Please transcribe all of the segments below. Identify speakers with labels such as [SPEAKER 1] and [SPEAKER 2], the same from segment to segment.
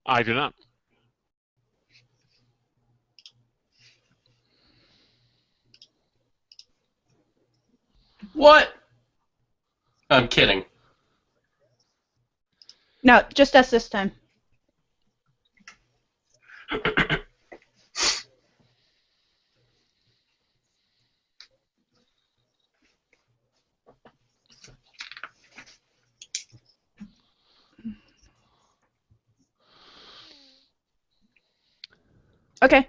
[SPEAKER 1] I do not.
[SPEAKER 2] What? I'm kidding.
[SPEAKER 3] No, just us this time. Okay.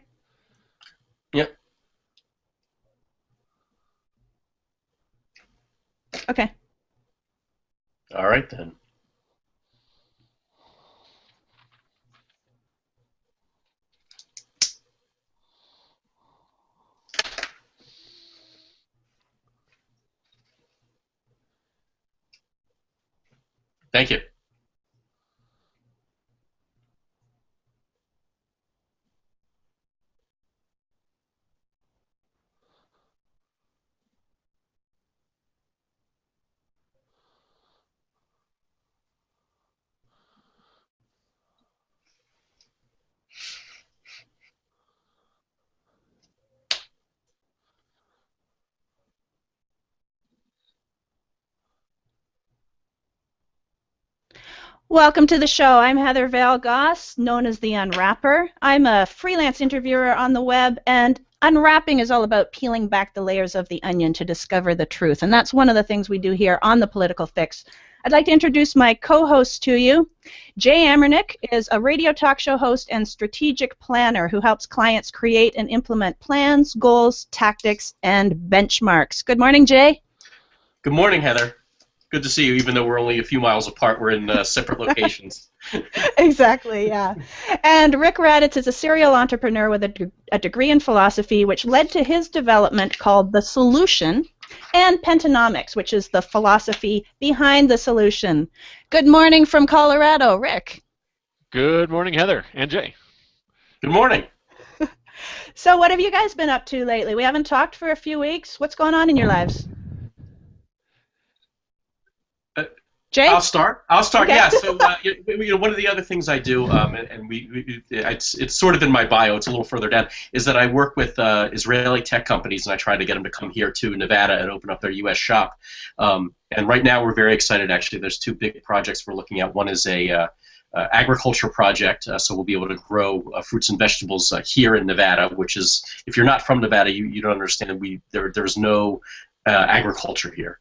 [SPEAKER 2] Yep.
[SPEAKER 3] Okay.
[SPEAKER 2] All right then. Thank you.
[SPEAKER 3] Welcome to the show. I'm Heather Vale Goss, known as the Unwrapper. I'm a freelance interviewer on the web, and unwrapping is all about peeling back the layers of the onion to discover the truth. And that's one of the things we do here on The Political Fix. I'd like to introduce my co-host to you. Jay Amernick is a radio talk show host and strategic planner who helps clients create and implement plans, goals, tactics, and benchmarks. Good morning, Jay.
[SPEAKER 2] Good morning, Heather. Good to see you, even though we're only a few miles apart. We're in separate locations.
[SPEAKER 3] Exactly, yeah. And Rick Raditz is a serial entrepreneur with a degree in philosophy, which led to his development called The Solution, and Pentanomics, which is the philosophy behind the solution. Good morning from Colorado, Rick.
[SPEAKER 1] Good morning, Heather and Jay.
[SPEAKER 2] Good morning.
[SPEAKER 3] So what have you guys been up to lately? We haven't talked for a few weeks. What's going on in your lives? Jay?
[SPEAKER 2] I'll start.
[SPEAKER 3] Okay.
[SPEAKER 2] Yeah. So, one of the other things I do, and it's sort of in my bio. It's a little further down. Is that I work with Israeli tech companies, and I try to get them to come here to Nevada and open up their U.S. shop. And right now, we're very excited. Actually, there's two big projects we're looking at. One is a agriculture project, so we'll be able to grow fruits and vegetables here in Nevada. Which is, if you're not from Nevada, you don't understand. There's no agriculture here.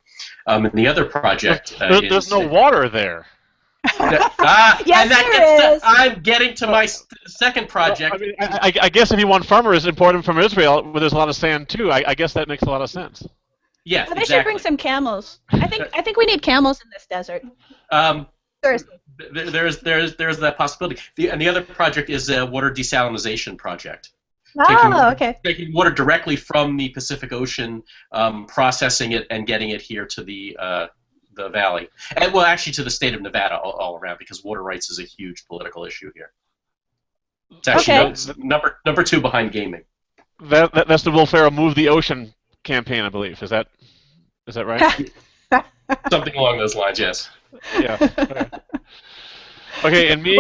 [SPEAKER 2] And the other project
[SPEAKER 1] there's no water there.
[SPEAKER 3] Yes, there is.
[SPEAKER 2] I'm getting to my second project.
[SPEAKER 1] Well, I guess if you want farmers imported from Israel, where there's a lot of sand too, I guess that makes a lot of sense.
[SPEAKER 2] Yes,
[SPEAKER 3] well, they should bring some camels. I think we need camels in this desert. Seriously.
[SPEAKER 2] There's that possibility. And the other project is a water desalinization project.
[SPEAKER 3] Okay.
[SPEAKER 2] Taking water directly from the Pacific Ocean, processing it, and getting it here to the valley, and well, actually to the state of Nevada all around, because water rights is a huge political issue here. It's actually number two behind gaming.
[SPEAKER 1] That's the Will Ferrell Move the Ocean campaign, I believe. Is that right?
[SPEAKER 2] Something along those lines, yes.
[SPEAKER 1] Yeah. Okay, and me.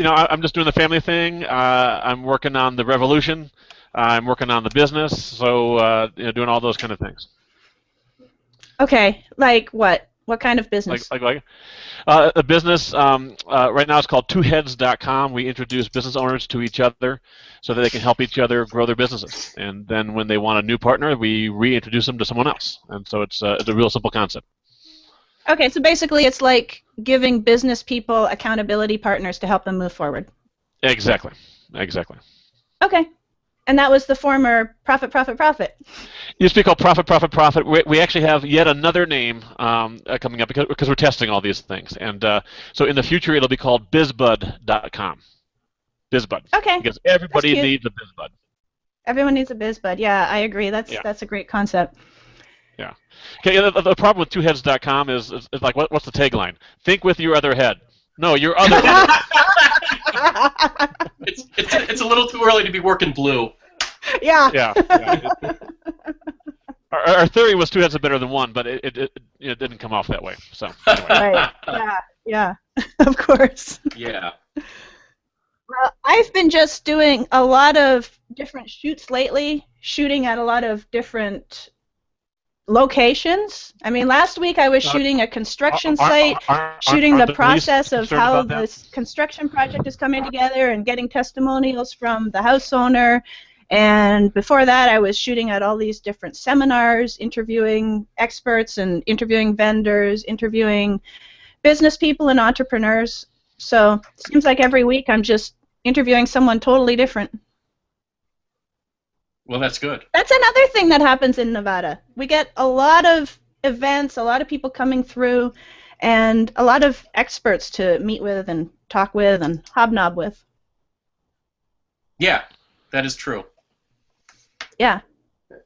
[SPEAKER 1] I'm just doing the family thing. I'm working on the revolution. I'm working on the business. So, doing all those kind of things.
[SPEAKER 3] Okay, like what? What kind of business?
[SPEAKER 1] A business right now is called twoheads.com. We introduce business owners to each other so that they can help each other grow their businesses. And then when they want a new partner, we reintroduce them to someone else. And so it's a real simple concept.
[SPEAKER 3] Okay, so basically it's like giving business people accountability partners to help them move forward.
[SPEAKER 1] Exactly.
[SPEAKER 3] Okay. And that was the former Profit.
[SPEAKER 1] It used to be called Profit. We actually have yet another name coming up because we're testing all these things. And so in the future it'll be called bizbud.com. Bizbud.
[SPEAKER 3] Okay.
[SPEAKER 1] Because everybody needs a bizbud.
[SPEAKER 3] Everyone needs a bizbud. Yeah, I agree. That's a great concept.
[SPEAKER 1] Yeah. Okay. The problem with twoheads.com is like what's the tagline? Think with your other head. No, your other head.
[SPEAKER 2] It's a little too early to be working blue.
[SPEAKER 3] Yeah.
[SPEAKER 1] Our theory was two heads are better than one, but it didn't come off that way. So. Anyway.
[SPEAKER 3] Right. Yeah. Of course.
[SPEAKER 2] Yeah.
[SPEAKER 3] Well, I've been just doing a lot of different shoots lately, shooting at a lot of different locations. I mean, last week I was
[SPEAKER 1] Uh,
[SPEAKER 3] shooting a construction
[SPEAKER 1] aren't,
[SPEAKER 3] site, shooting
[SPEAKER 1] aren't
[SPEAKER 3] the
[SPEAKER 1] the police
[SPEAKER 3] process of
[SPEAKER 1] concerned
[SPEAKER 3] how
[SPEAKER 1] about that?
[SPEAKER 3] this construction project is coming together and getting testimonials from the house owner. And before that, I was shooting at all these different seminars, interviewing experts and interviewing vendors, interviewing business people and entrepreneurs. So it seems like every week I'm just interviewing someone totally different.
[SPEAKER 2] Well, that's good.
[SPEAKER 3] That's another thing that happens in Nevada. We get a lot of events, a lot of people coming through, and a lot of experts to meet with and talk with and hobnob with.
[SPEAKER 2] Yeah, that is true.
[SPEAKER 3] Yeah.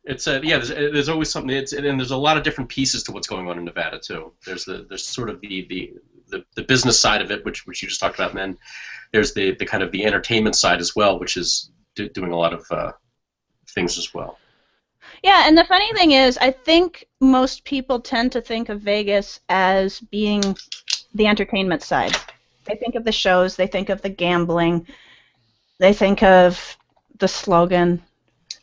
[SPEAKER 2] It's there's always something. And there's a lot of different pieces to what's going on in Nevada too. There's sort of the business side of it, which you just talked about, and then there's the kind of the entertainment side as well, which is doing a lot of things as well.
[SPEAKER 3] Yeah, and the funny thing is, I think most people tend to think of Vegas as being the entertainment side. They think of the shows, they think of the gambling, they think of the slogan,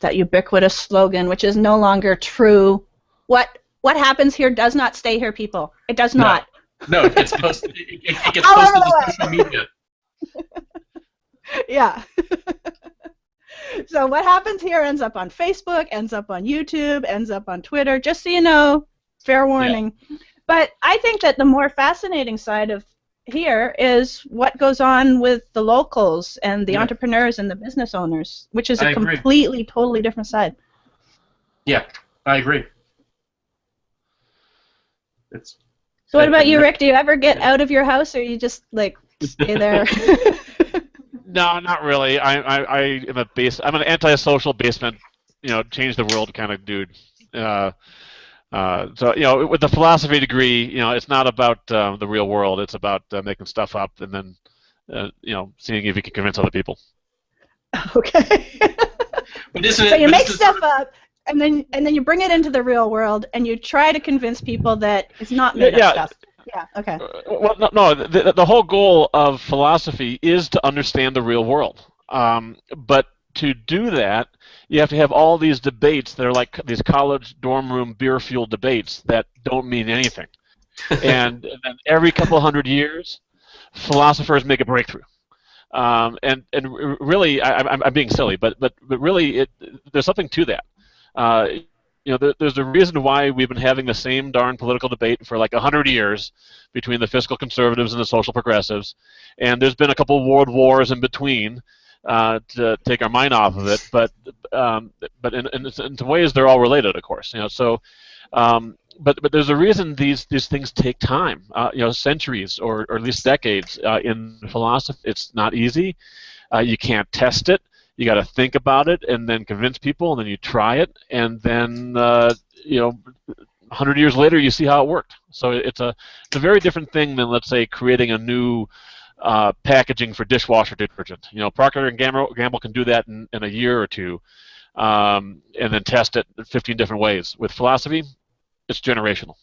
[SPEAKER 3] that ubiquitous slogan, which is no longer true. What happens here does not stay here, people. It does not.
[SPEAKER 2] No, it gets posted. It gets
[SPEAKER 3] All
[SPEAKER 2] posted
[SPEAKER 3] over
[SPEAKER 2] to
[SPEAKER 3] the
[SPEAKER 2] social media.
[SPEAKER 3] Yeah. So what happens here ends up on Facebook, ends up on YouTube, ends up on Twitter, just so you know, fair warning. Yeah. But I think that the more fascinating side of here is what goes on with the locals and the entrepreneurs and the business owners, which is a completely, totally different side.
[SPEAKER 2] Yeah, I agree.
[SPEAKER 3] So what about you, Rick? Do you ever get out of your house, or you just, like, stay there?
[SPEAKER 1] No, not really. I'm an antisocial basement, change the world kind of dude. So with the philosophy degree, it's not about the real world. It's about making stuff up and then, seeing if you can convince other people.
[SPEAKER 3] Okay.
[SPEAKER 2] But isn't it,
[SPEAKER 3] so you make stuff up, and then you bring it into the real world, and you try to convince people that it's not made up stuff. Yeah. Okay.
[SPEAKER 1] Well, no. The whole goal of philosophy is to understand the real world. But to do that, you have to have all these debates that are like these college dorm room beer-fueled debates that don't mean anything. And then every couple of 100 years, philosophers make a breakthrough. And really, I'm being silly, but really, there's something to that. There's a reason why we've been having the same darn political debate for like 100 years between the fiscal conservatives and the social progressives, and there's been a couple of world wars in between to take our mind off of it. But in some ways they're all related, of course. But there's a reason these things take time. Centuries or at least decades in philosophy. It's not easy. You can't test it. You got to think about it and then convince people, and then you try it, and then 100 years later you see how it worked. So it's a very different thing than, let's say, creating a new packaging for dishwasher detergent. Procter & Gamble can do that in a year or two, and then test it 15 different ways. With philosophy, it's generational.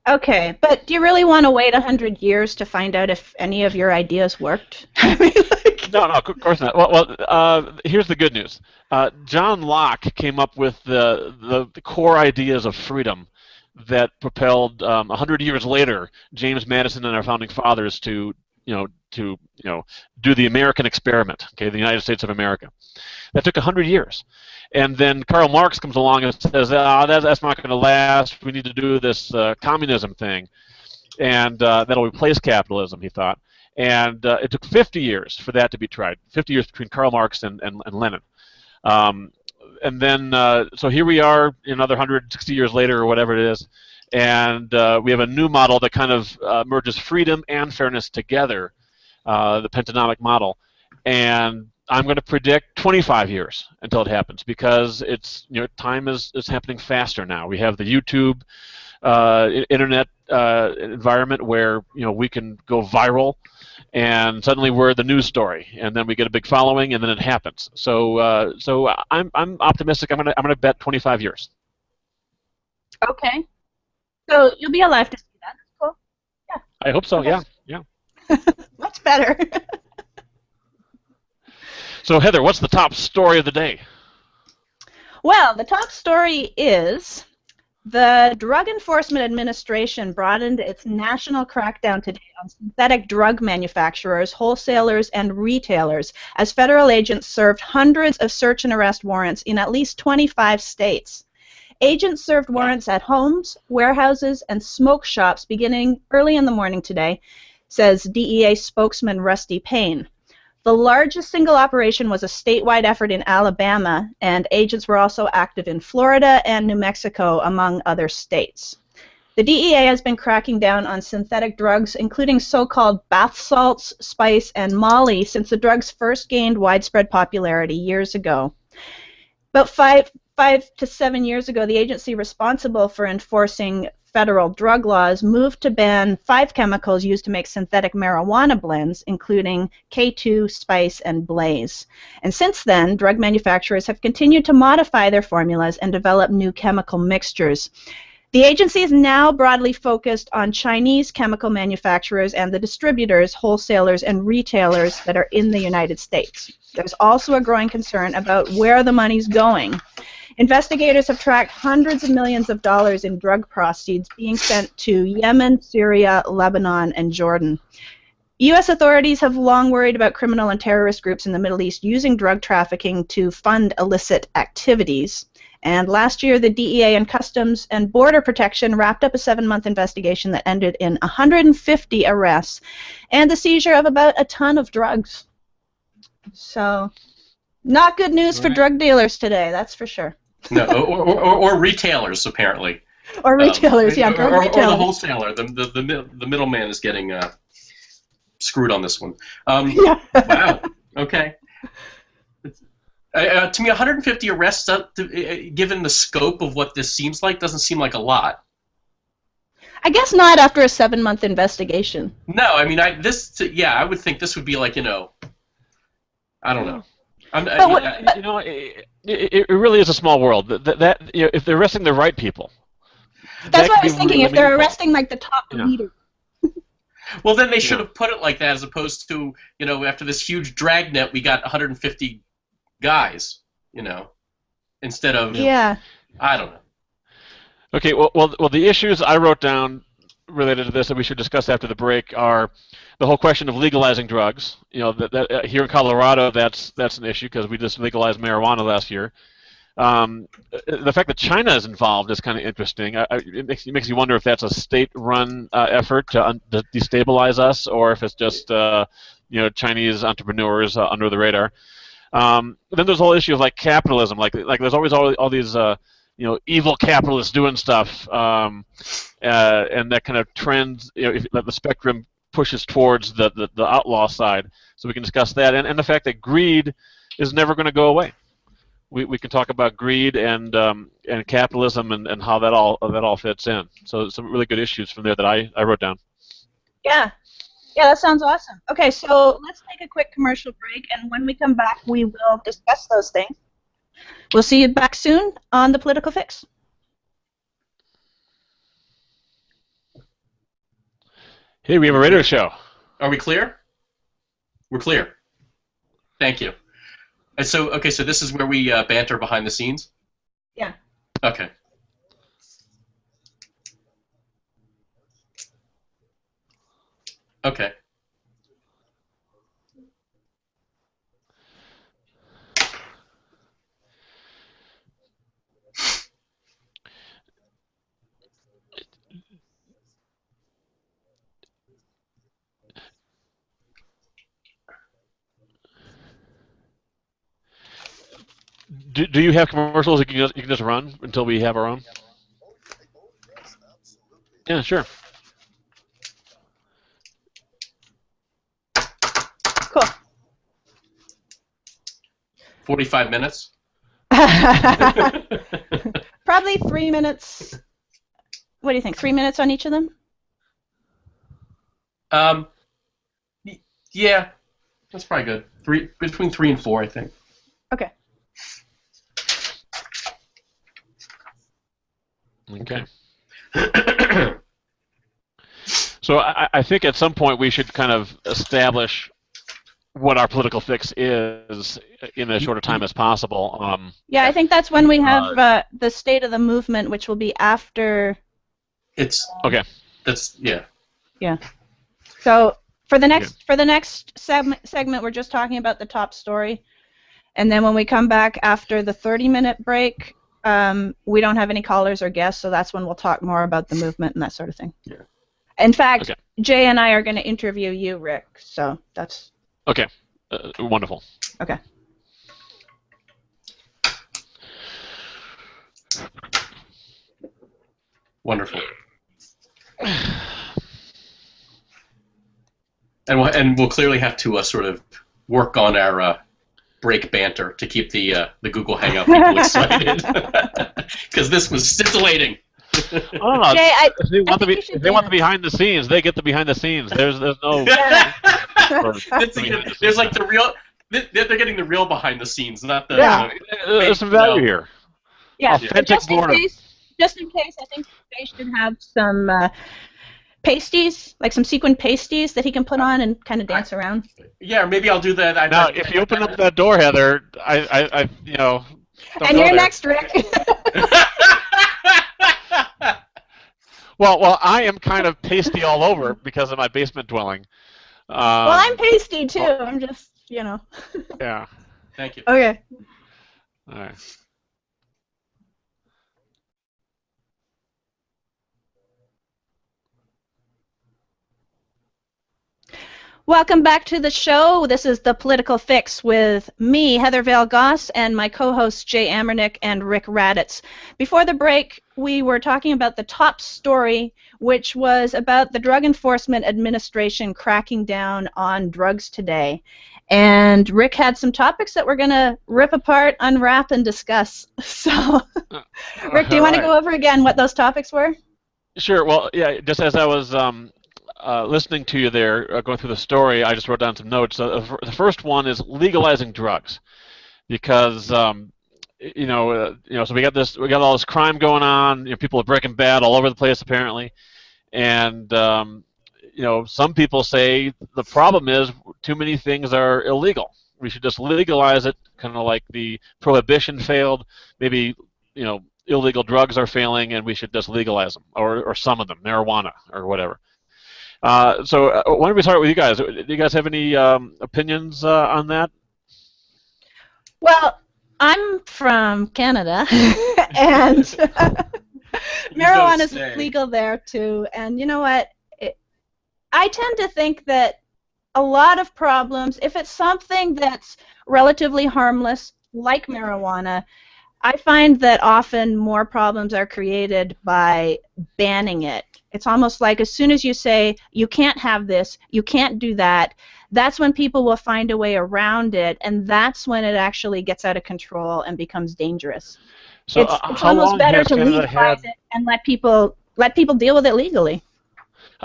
[SPEAKER 3] Okay, but do you really want to wait 100 years to find out if any of your ideas worked?
[SPEAKER 1] No, of course not. Well, here's the good news. John Locke came up with the core ideas of freedom that propelled 100 years later James Madison and our founding fathers to do the American experiment, okay, the United States of America. That took 100 years. And then Karl Marx comes along and says, that's not going to last. We need to do this communism thing. And that'll replace capitalism, he thought. And it took 50 years for that to be tried, 50 years between Karl Marx and Lenin. And then, so here we are, another 160 years later or whatever it is, and we have a new model that kind of merges freedom and fairness together, the Pentanomic model. And I'm going to predict 25 years until it happens, because it's time is happening faster now. We have the YouTube internet environment where we can go viral, and suddenly we're the news story, and then we get a big following, and then it happens. So I'm optimistic. I'm gonna bet 25 years.
[SPEAKER 3] Okay. So you'll be alive to see that. That's cool. Yeah.
[SPEAKER 1] I hope so.
[SPEAKER 3] Okay.
[SPEAKER 1] Yeah.
[SPEAKER 3] Much better.
[SPEAKER 1] So Heather, what's the top story of the day?
[SPEAKER 3] Well, the top story is the Drug Enforcement Administration broadened its national crackdown today on synthetic drug manufacturers, wholesalers, and retailers as federal agents served hundreds of search and arrest warrants in at least 25 states. Agents served warrants at homes, warehouses, and smoke shops beginning early in the morning today, says DEA spokesman Rusty Payne. The largest single operation was a statewide effort in Alabama, and agents were also active in Florida and New Mexico, among other states. The DEA has been cracking down on synthetic drugs, including so-called bath salts, spice, and molly, since the drugs first gained widespread popularity years ago. About five to 7 years ago, the agency responsible for enforcing federal drug laws moved to ban 5 chemicals used to make synthetic marijuana blends, including K2, Spice, and Blaze. And since then, drug manufacturers have continued to modify their formulas and develop new chemical mixtures. The agency is now broadly focused on Chinese chemical manufacturers and the distributors, wholesalers, and retailers that are in the United States. There's also a growing concern about where the money's going. Investigators have tracked hundreds of millions of dollars in drug proceeds being sent to Yemen, Syria, Lebanon, and Jordan. U.S. authorities have long worried about criminal and terrorist groups in the Middle East using drug trafficking to fund illicit activities. And last year, the DEA and Customs and Border Protection wrapped up a 7-month investigation that ended in 150 arrests and the seizure of about a ton of drugs. So, not good news for drug dealers today, that's for sure.
[SPEAKER 2] No, or retailers apparently.
[SPEAKER 3] Or retailers, yeah, drug retailers.
[SPEAKER 2] Or the wholesaler. The middleman is getting screwed on this one.
[SPEAKER 3] Yeah.
[SPEAKER 2] Wow. Okay. To me, 150 arrests, given the scope of what this seems like, doesn't seem like a lot.
[SPEAKER 3] I guess not after a 7-month investigation.
[SPEAKER 2] No, I mean, I would think this would be like, I don't know.
[SPEAKER 1] It really is a small world. If they're arresting the right people.
[SPEAKER 3] That's what I was thinking. If they're arresting like the top leader.
[SPEAKER 2] Well, then they should have put it like that, as opposed to, after this huge dragnet, we got 150 guys, instead of.
[SPEAKER 3] Yeah.
[SPEAKER 2] I don't know.
[SPEAKER 1] Okay. Well, the issues I wrote down related to this that we should discuss after the break are the whole question of legalizing drugs. That here in Colorado, that's an issue because we just legalized marijuana last year. The fact that China is involved is kind of interesting. It makes you wonder if that's a state-run effort to destabilize us, or if it's just Chinese entrepreneurs under the radar. Then there's the whole issue of like capitalism. Like there's always all these evil capitalists doing stuff, and that kind of trends. The spectrum pushes towards the outlaw side. So we can discuss that, and the fact that greed is never going to go away. We can talk about greed and capitalism and how that all fits in. So some really good issues from there that I wrote down.
[SPEAKER 3] Yeah, that sounds awesome. Okay, so let's take a quick commercial break, and when we come back, we will discuss those things. We'll see you back soon on The Political Fix.
[SPEAKER 1] Hey, we have a radio show.
[SPEAKER 2] Are we clear? We're clear. Thank you. And so this is where we banter behind the scenes?
[SPEAKER 3] Yeah.
[SPEAKER 2] Okay. Okay.
[SPEAKER 1] Do you have commercials you can just run until we have our own? Yeah, sure.
[SPEAKER 3] Cool.
[SPEAKER 2] 45 minutes?
[SPEAKER 3] Probably 3 minutes. What do you think? 3 minutes on each of them?
[SPEAKER 2] Yeah, that's probably good. Between 3 and 4, I think.
[SPEAKER 3] Okay.
[SPEAKER 1] Okay. So I think at some point we should kind of establish what our political fix is in as short a time as possible.
[SPEAKER 3] Yeah, I think that's when we have the state of the movement, which will be after.
[SPEAKER 2] It's
[SPEAKER 1] okay.
[SPEAKER 2] That's yeah.
[SPEAKER 3] Yeah. So for the next segment, we're just talking about the top story, and then when we come back after the 30-minute break, we don't have any callers or guests, so that's when we'll talk more about the movement and that sort of thing.
[SPEAKER 2] Yeah.
[SPEAKER 3] In fact, Jay and I are going to interview you, Rick. So that's.
[SPEAKER 1] Okay. Wonderful.
[SPEAKER 3] Okay.
[SPEAKER 2] Wonderful. And we'll clearly have to sort of work on our break banter to keep the Google Hangout people excited, because this was scintillating.
[SPEAKER 1] I don't know.
[SPEAKER 3] Jay,
[SPEAKER 1] if they want the behind the scenes, they get the behind the scenes. There's no.
[SPEAKER 2] There's like the real. They're getting the real behind the scenes, not the.
[SPEAKER 1] Yeah, there's some value here.
[SPEAKER 3] Yeah,
[SPEAKER 1] authentic boredom.
[SPEAKER 3] Just in case, I think they should have some pasties, like some sequin pasties that he can put on and kind of dance around.
[SPEAKER 2] Yeah, or maybe I'll do that.
[SPEAKER 1] Now, if you open up that door, Heather, I you know.
[SPEAKER 3] And you're next, Rick.
[SPEAKER 1] Well, I am kind of pasty all over because of my basement dwelling.
[SPEAKER 3] Well, I'm pasty too. I'm just, you know.
[SPEAKER 1] Yeah.
[SPEAKER 2] Thank you.
[SPEAKER 3] Okay.
[SPEAKER 1] All right.
[SPEAKER 3] Welcome back to the show. This is The Political Fix with me, Heather Vale Goss, and my co-hosts Jay Amernick and Rick Raditz. Before the break, we were talking about the top story, which was about the Drug Enforcement Administration cracking down on drugs today. And Rick had some topics that we're going to rip apart, unwrap, and discuss. So, Rick, do you want to go over again what those topics were?
[SPEAKER 1] Sure. Well, yeah, just as I was listening to you there, going through the story, I just wrote down some notes. The first one is legalizing drugs, because so we got all this crime going on. People are breaking bad all over the place apparently, and some people say the problem is too many things are illegal. We should just legalize it, kind of like the prohibition failed. Maybe illegal drugs are failing, and we should just legalize them, or some of them, marijuana or whatever. So why don't we start with you guys? Do you guys have any opinions on that?
[SPEAKER 3] Well, I'm from Canada, and marijuana is legal there too. And you know what? I tend to think that a lot of problems, if it's something that's relatively harmless, like marijuana, I find that often more problems are created by banning it. It's almost like as soon as you say, you can't have this, you can't do that, that's when people will find a way around it, and that's when it actually gets out of control and becomes dangerous.
[SPEAKER 1] So
[SPEAKER 3] it's almost better to legalize it and let people deal with it legally.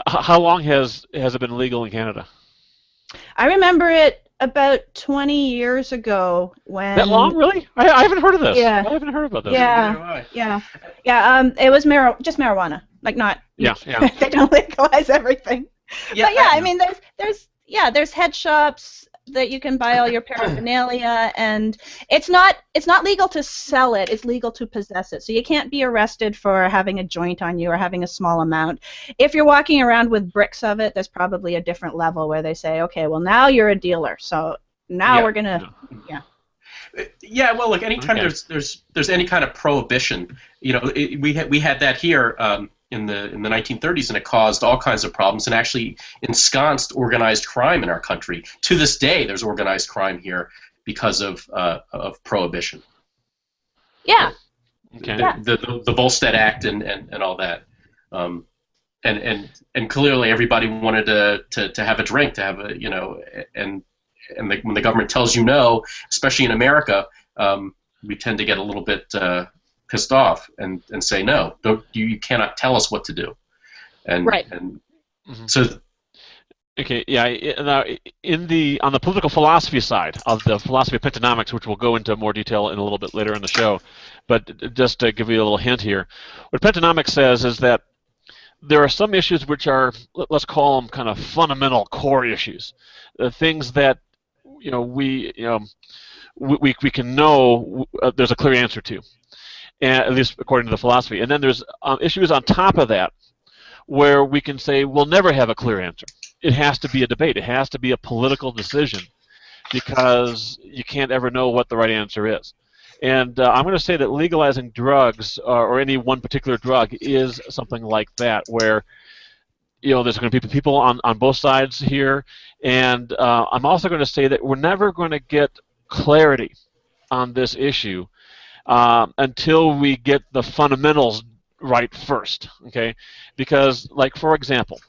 [SPEAKER 1] How long has it been legal in Canada?
[SPEAKER 3] I remember it about 20 years ago when.
[SPEAKER 1] That long, really? I haven't heard of this.
[SPEAKER 3] Yeah.
[SPEAKER 1] I haven't heard about this.
[SPEAKER 3] Yeah. It was just marijuana, like not.
[SPEAKER 1] Yeah.
[SPEAKER 3] They don't legalize everything.
[SPEAKER 2] Yeah,
[SPEAKER 3] but yeah, I mean, there's head shops that you can buy all your paraphernalia, and it's not legal to sell it. It's legal to possess it. So you can't be arrested for having a joint on you or having a small amount. If you're walking around with bricks of it, there's probably a different level where they say, okay, well now you're a dealer, so now we're gonna.
[SPEAKER 2] Yeah, well, look, anytime there's any kind of prohibition, we had that here in the 1930s, and it caused all kinds of problems and actually ensconced organized crime in our country. To this day, there's organized crime here because of prohibition.
[SPEAKER 3] Yeah.
[SPEAKER 1] Okay.
[SPEAKER 2] The Volstead Act and all that, and clearly everybody wanted to have a drink, to have when the government tells you no, especially in America, we tend to get a little bit pissed off and say no. You cannot tell us what to do. And
[SPEAKER 3] right.
[SPEAKER 2] And so.
[SPEAKER 1] Okay. Yeah. Now, on the political philosophy side of the philosophy of pentonomics, which we'll go into more detail in a little bit later in the show, but just to give you a little hint here, what pentonomics says is that there are some issues which are, let's call them kind of fundamental core issues, things that we can know there's a clear answer to, and at least according to the philosophy. And then there's issues on top of that where we can say we'll never have a clear answer. It has to be a debate. It has to be a political decision because you can't ever know what the right answer is. And I'm going to say that legalizing drugs or any one particular drug is something like that, where there's going to be people on both sides here, and I'm also going to say that we're never going to get clarity on this issue until we get the fundamentals right first, okay? Because, like, for example,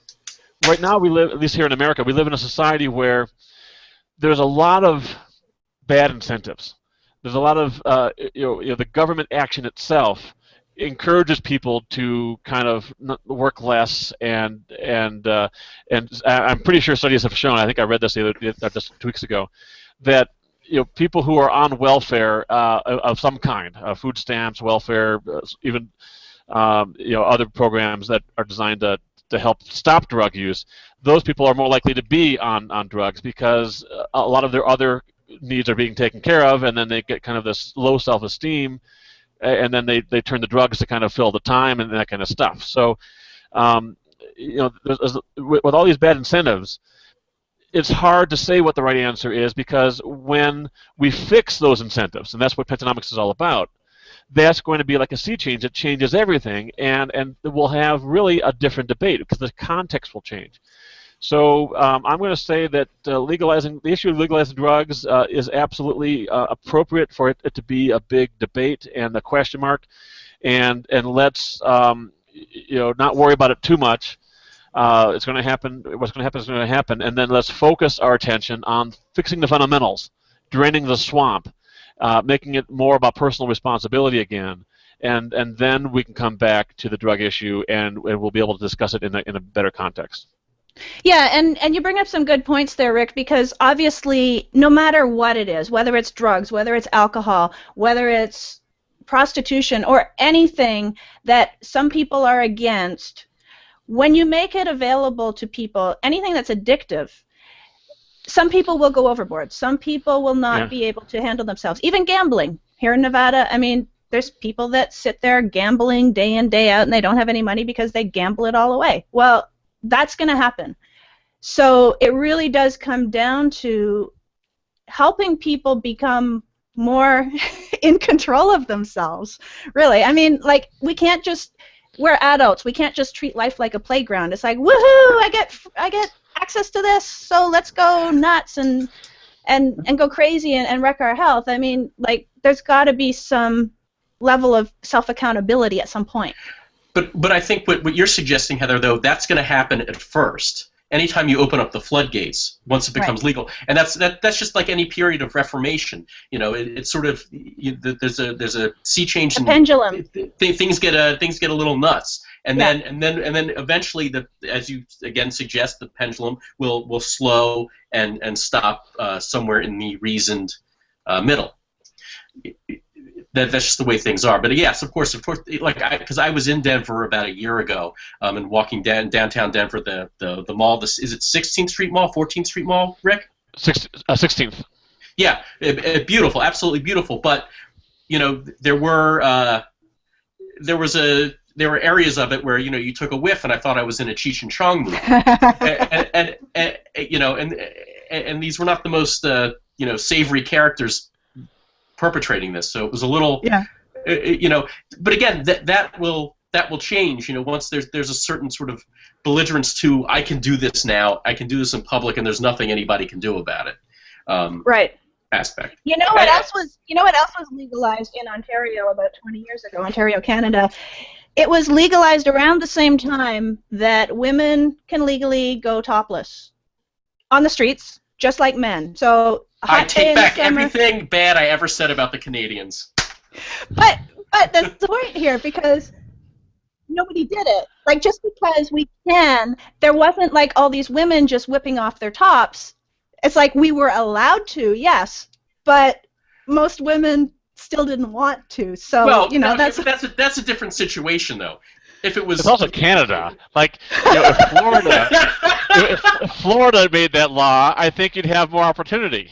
[SPEAKER 1] right now we live, at least here in America, we live in a society where there's a lot of bad incentives. There's a lot of, the government action itself encourages people to kind of work less, and I'm pretty sure studies have shown, I think I read this just 2 weeks ago, that people who are on welfare of some kind, food stamps, welfare, even other programs that are designed to help stop drug use, those people are more likely to be on drugs because a lot of their other needs are being taken care of, and then they get kind of this low self-esteem, and then they turn to drugs to kind of fill the time and that kind of stuff. So, with all these bad incentives, it's hard to say what the right answer is, because when we fix those incentives, and that's what Pentanomics is all about, that's going to be like a sea change. It changes everything, and we'll have really a different debate because the context will change. So I'm going to say that the issue of legalizing drugs is absolutely appropriate for it to be a big debate and a question mark, and let's not worry about it too much. It's going to happen. What's going to happen is going to happen, and then let's focus our attention on fixing the fundamentals, draining the swamp, making it more about personal responsibility again, and then we can come back to the drug issue, and we'll be able to discuss it in a better context.
[SPEAKER 3] Yeah, and you bring up some good points there, Rick, because obviously no matter what it is, whether it's drugs, whether it's alcohol, whether it's prostitution, or anything that some people are against, when you make it available to people, anything that's addictive, some people will go overboard. Some people will not be able to handle themselves. Even gambling. Here in Nevada, I mean, there's people that sit there gambling day in, day out, and they don't have any money because they gamble it all away. Well, that's going to happen. So it really does come down to helping people become more in control of themselves, really. I mean, like, we're adults. We can't just treat life like a playground. It's like, woohoo, I get access to this, so let's go nuts and go crazy and wreck our health. I mean, like, there's got to be some level of self-accountability at some point.
[SPEAKER 2] But I think what you're suggesting, Heather, though, that's going to happen at first. Anytime you open up the floodgates, once it becomes legal, and that's just like any period of reformation. It's sort of there's a sea change.
[SPEAKER 3] A pendulum.
[SPEAKER 2] Things get a little nuts, and then eventually, as you again suggest, the pendulum will slow and stop somewhere in the reasoned middle. That's just the way things are. But yes, of course, like because I was in Denver about a year ago, and walking downtown Denver, the mall. Is it 16th Street Mall, 14th Street Mall, Rick?
[SPEAKER 1] 16th.
[SPEAKER 2] Yeah, beautiful, absolutely beautiful. But there were areas of it where you took a whiff, and I thought I was in a Cheech and Chong movie, and these were not the most savory characters perpetrating this, so it was a little, but again, that will change, once there's a certain sort of belligerence to, I can do this now, I can do this in public, and there's nothing anybody can do about it.
[SPEAKER 3] Right.
[SPEAKER 2] Aspect.
[SPEAKER 3] You know what else was legalized in Ontario about 20 years ago, Ontario, Canada? It was legalized around the same time that women can legally go topless on the streets, just like men. So
[SPEAKER 2] I take back everything bad I ever said about the Canadians.
[SPEAKER 3] But that's the point here, because nobody did it. Like, just because we can, there wasn't like all these women just whipping off their tops. It's like we were allowed to, yes, but most women still didn't want to. So
[SPEAKER 2] well,
[SPEAKER 3] that's
[SPEAKER 2] a different situation, though. if it
[SPEAKER 1] It's
[SPEAKER 2] was,
[SPEAKER 1] also Canada. Like, if Florida made that law, I think you'd have more opportunity.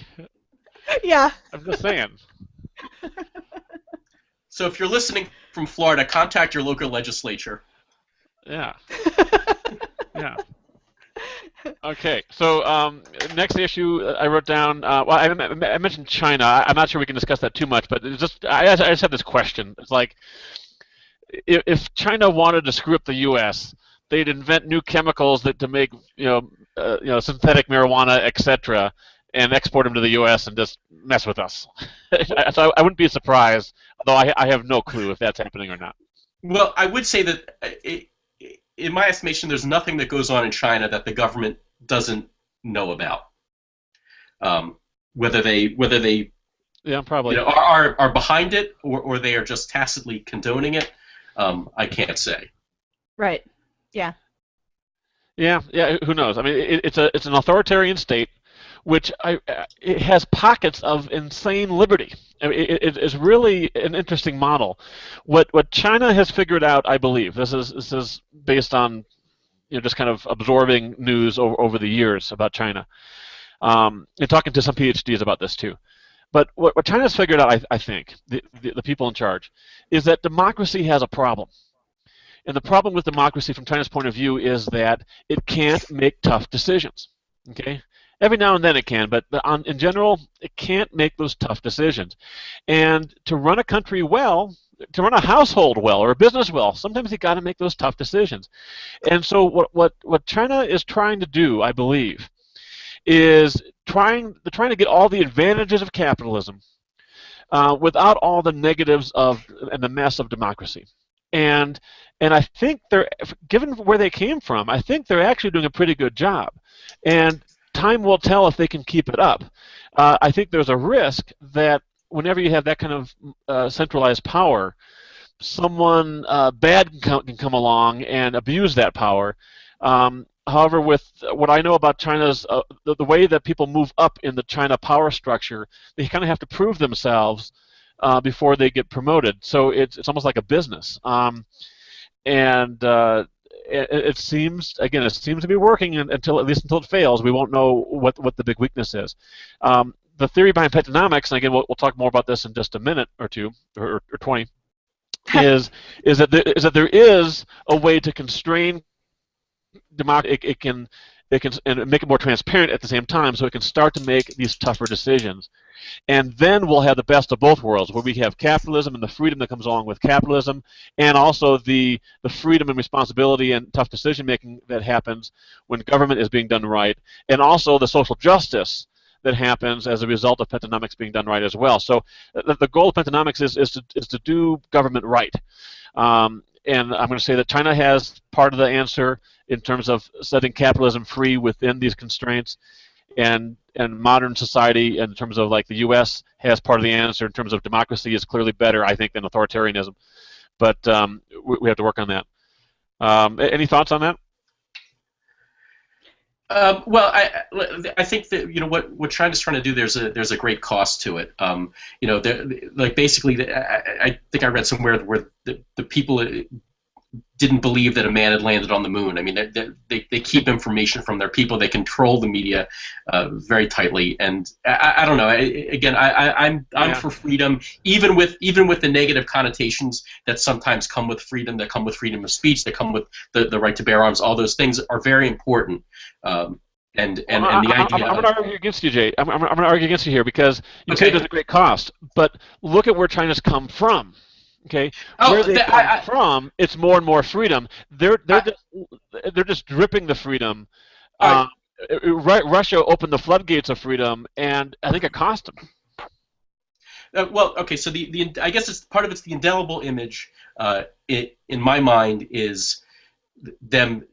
[SPEAKER 3] Yeah.
[SPEAKER 1] I'm just saying.
[SPEAKER 2] so if you're listening from Florida, contact your local legislature.
[SPEAKER 1] Yeah. Yeah. Okay. So next issue I wrote down. Well, I mentioned China. I'm not sure we can discuss that too much, but it's just I just have this question. It's like, if China wanted to screw up the U.S., they'd invent new chemicals to make synthetic marijuana, etc., and export them to the U.S. and just mess with us. So I wouldn't be surprised, although I have no clue if that's happening or not.
[SPEAKER 2] Well, I would say that, in my estimation, there's nothing that goes on in China that the government doesn't know about. Whether they
[SPEAKER 1] Yeah, probably.
[SPEAKER 2] are behind it or they are just tacitly condoning it, I can't say.
[SPEAKER 3] Right. Yeah.
[SPEAKER 1] Yeah. Who knows? I mean, it's an authoritarian state, which it has pockets of insane liberty. I mean, it is really an interesting model. What China has figured out, I believe, this is based on just kind of absorbing news over the years about China, and talking to some PhDs about this too. But what China's figured out, I think, the people in charge, is that democracy has a problem. And the problem with democracy from China's point of view is that it can't make tough decisions. Okay? Every now and then it can, but in general, it can't make those tough decisions. And to run a country well, to run a household well or a business well, sometimes you got to make those tough decisions. And so what China is trying to do, I believe, is trying to get all the advantages of capitalism without all the negatives and the mess of democracy. And I think given where they came from, I think they're actually doing a pretty good job. And time will tell if they can keep it up. I think there's a risk that whenever you have that kind of centralized power, someone bad can come along and abuse that power. However, with what I know about China's, the way that people move up in the China power structure, they kind of have to prove themselves before they get promoted. So it's almost like a business. It seems to be working until it fails. We won't know what the big weakness is. The theory behind petonomics, and again we'll talk more about this in just a minute or two or 20, is that there is a way to constrain democracy. It can and make it more transparent at the same time, so it can start to make these tougher decisions. And then we'll have the best of both worlds, where we have capitalism and the freedom that comes along with capitalism, and also the freedom and responsibility and tough decision-making that happens when government is being done right, and also the social justice that happens as a result of petonomics being done right as well. So the goal of petonomics is to do government right. And I'm going to say that China has part of the answer in terms of setting capitalism free within these constraints, and modern society in terms of like the U.S. has part of the answer in terms of democracy is clearly better, I think, than authoritarianism. But we have to work on that. Any thoughts on that?
[SPEAKER 2] Well, I think that what China's trying to do, there's a great cost to it. Like basically, I think I read somewhere where the people didn't believe that a man had landed on the moon. I mean, they keep information from their people. They control the media very tightly, and I don't know. I'm for freedom, even with the negative connotations that sometimes come with freedom, that come with freedom of speech, that come with the right to bear arms. All those things are very important. And the idea.
[SPEAKER 1] I'm going to argue against you, Jay. I'm going to argue against you here because you say there's a great cost, but look at where China's come from. Okay, where they come from, it's more and more freedom. They're just dripping the freedom. Russia opened the floodgates of freedom, and I think it cost them.
[SPEAKER 2] Well, okay, so I guess it's part of it's the indelible image. In my mind, is them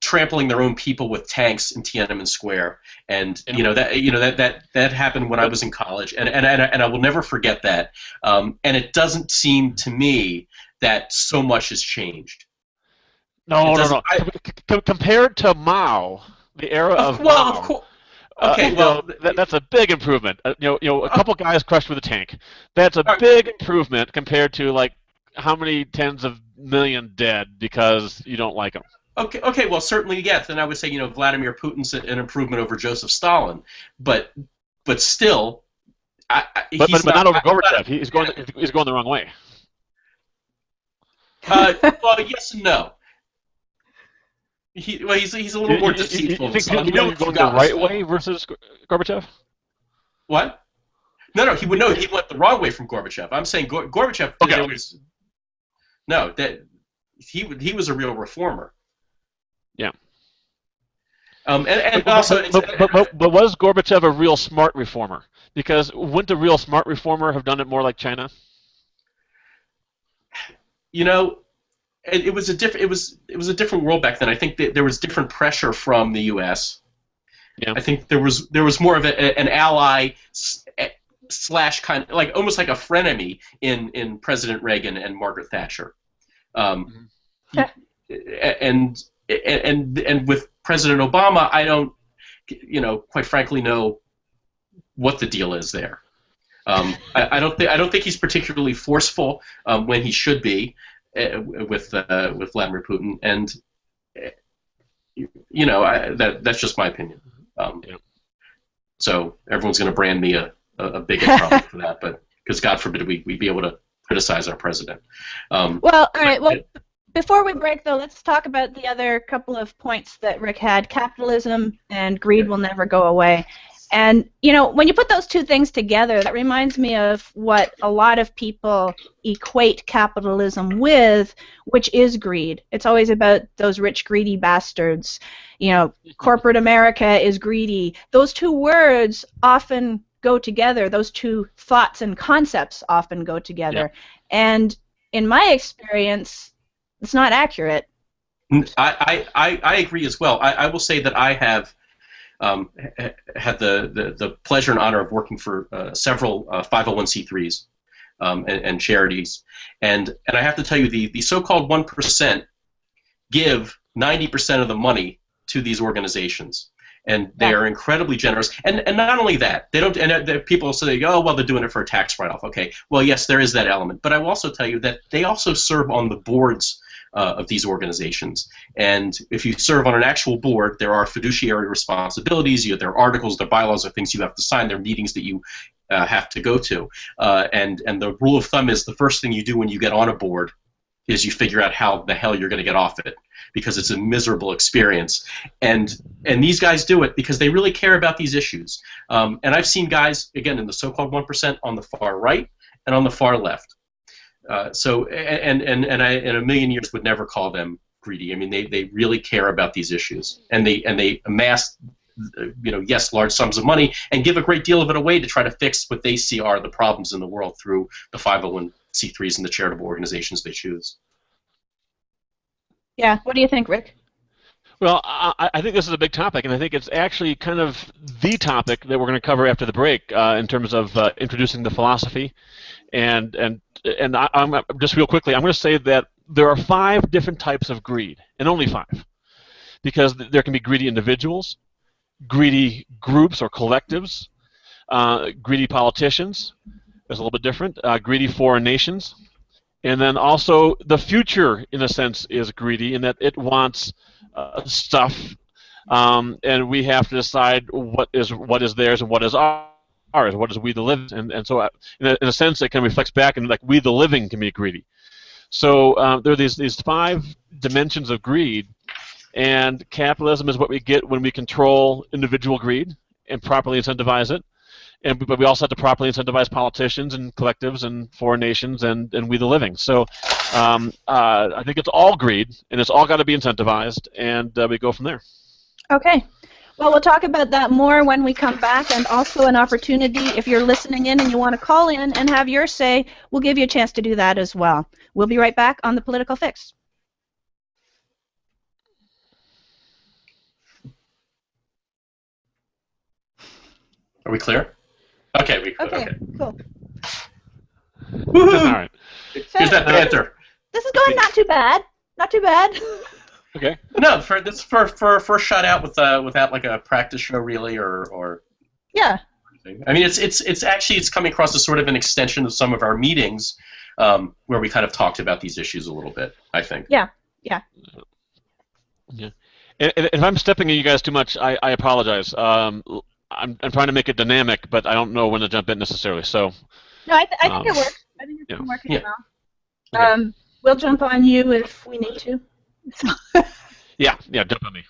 [SPEAKER 2] trampling their own people with tanks in Tiananmen Square, and that happened when I was in college, and I will never forget that. And it doesn't seem to me that so much has changed.
[SPEAKER 1] No. Compared to Mao, the era of Mao.
[SPEAKER 2] Of course. Okay,
[SPEAKER 1] that's a big improvement. A couple guys crushed with a tank. That's a big improvement compared to like how many tens of million dead because you don't like him?
[SPEAKER 2] Okay. Well, certainly, yes. Then I would say, Vladimir Putin's an improvement over Joseph Stalin, but still,
[SPEAKER 1] But
[SPEAKER 2] he's
[SPEAKER 1] not over
[SPEAKER 2] I'm
[SPEAKER 1] Gorbachev. He's going the wrong way.
[SPEAKER 2] well, yes and no. He's a little more deceitful.
[SPEAKER 1] You think Putin is going the right way versus Gorbachev?
[SPEAKER 2] What? No, he went the wrong way from Gorbachev. I'm saying Gorbachev.
[SPEAKER 1] Okay.
[SPEAKER 2] No, that he was a real reformer.
[SPEAKER 1] Yeah.
[SPEAKER 2] And
[SPEAKER 1] but was Gorbachev a real smart reformer? Because wouldn't a real smart reformer have done it more like China?
[SPEAKER 2] It was a different world back then. I think that there was different pressure from the U.S.
[SPEAKER 1] Yeah.
[SPEAKER 2] I think there was more of an ally slash kind of like almost like a frenemy in President Reagan and Margaret Thatcher, and with President Obama, I don't, quite frankly, know what the deal is there. I don't think he's particularly forceful when he should be with Vladimir Putin, and that's just my opinion. So everyone's going to brand me a bigot probably for that, but because God forbid we be able to criticize our president.
[SPEAKER 3] Well, all right. Well, before we break, though, let's talk about the other couple of points that Rick had. Capitalism and greed will never go away. And, when you put those two things together, that reminds me of what a lot of people equate capitalism with, which is greed. It's always about those rich, greedy bastards. Corporate America is greedy. Those two words often go together. Those two thoughts and concepts often go together. Yeah. And in my experience, it's not accurate.
[SPEAKER 2] I agree as well. I will say that I have had the pleasure and honor of working for several 501c3s and charities, and I have to tell you, the so-called 1% give 90% of the money to these organizations, and they are incredibly generous. And not only that, they don't. And people say, "Oh, well, they're doing it for a tax write-off." Okay, well, yes, there is that element, but I will also tell you that they also serve on the boards of these organizations. And if you serve on an actual board, there are fiduciary responsibilities. There are articles, there are bylaws, there are things you have to sign, there are meetings that you have to go to. And the rule of thumb is the first thing you do when you get on a board is you figure out how the hell you're going to get off it, because it's a miserable experience. And these guys do it because they really care about these issues. And I've seen guys, again, in the so-called 1% on the far right and on the far left. So I in a million years would never call them greedy. I mean, they really care about these issues, and they amass, yes, large sums of money and give a great deal of it away to try to fix what they see are the problems in the world through the 501c3s and the charitable organizations they choose.
[SPEAKER 3] Yeah, what do you think, Rick?
[SPEAKER 1] Well, I think this is a big topic, and I think it's actually kind of the topic that we're going to cover after the break in terms of introducing the philosophy. And I'm just real quickly, I'm going to say that there are 5 different types of greed, and only 5, because there can be greedy individuals, greedy groups or collectives, greedy politicians. That's a little bit different. Greedy foreign nations, and then also the future, in a sense, is greedy in that it wants stuff, and we have to decide what is theirs and what is ours. What is we the living? And so in a sense it can reflect back, and like we the living can be greedy. So there are these 5 dimensions of greed, and capitalism is what we get when we control individual greed and properly incentivize it. But we also have to properly incentivize politicians and collectives and foreign nations and we the living. So I think it's all greed, and it's all got to be incentivized, and we go from there.
[SPEAKER 3] Okay. Well, we'll talk about that more when we come back, and also an opportunity, if you're listening in and you want to call in and have your say, we'll give you a chance to do that as well. We'll be right back on The Political Fix.
[SPEAKER 2] Are we clear? Okay, we clear.
[SPEAKER 3] Okay, cool.
[SPEAKER 2] Woohoo!
[SPEAKER 1] All right.
[SPEAKER 2] Here's that banter.
[SPEAKER 3] This is going not too bad. Not too bad.
[SPEAKER 1] Okay.
[SPEAKER 2] No, for first shot out without like a practice show really or
[SPEAKER 3] yeah.
[SPEAKER 2] I mean it's coming across as sort of an extension of some of our meetings where we kind of talked about these issues a little bit, I think.
[SPEAKER 3] Yeah, yeah.
[SPEAKER 1] Yeah. And if I'm stepping on you guys too much, I apologize. I'm trying to make it dynamic, but I don't know when to jump in necessarily. So.
[SPEAKER 3] No, I think it works. I think it's been working
[SPEAKER 2] yeah.
[SPEAKER 3] well.
[SPEAKER 2] Okay.
[SPEAKER 3] We'll jump on you if we need to. So.
[SPEAKER 1] Yeah, jump on me.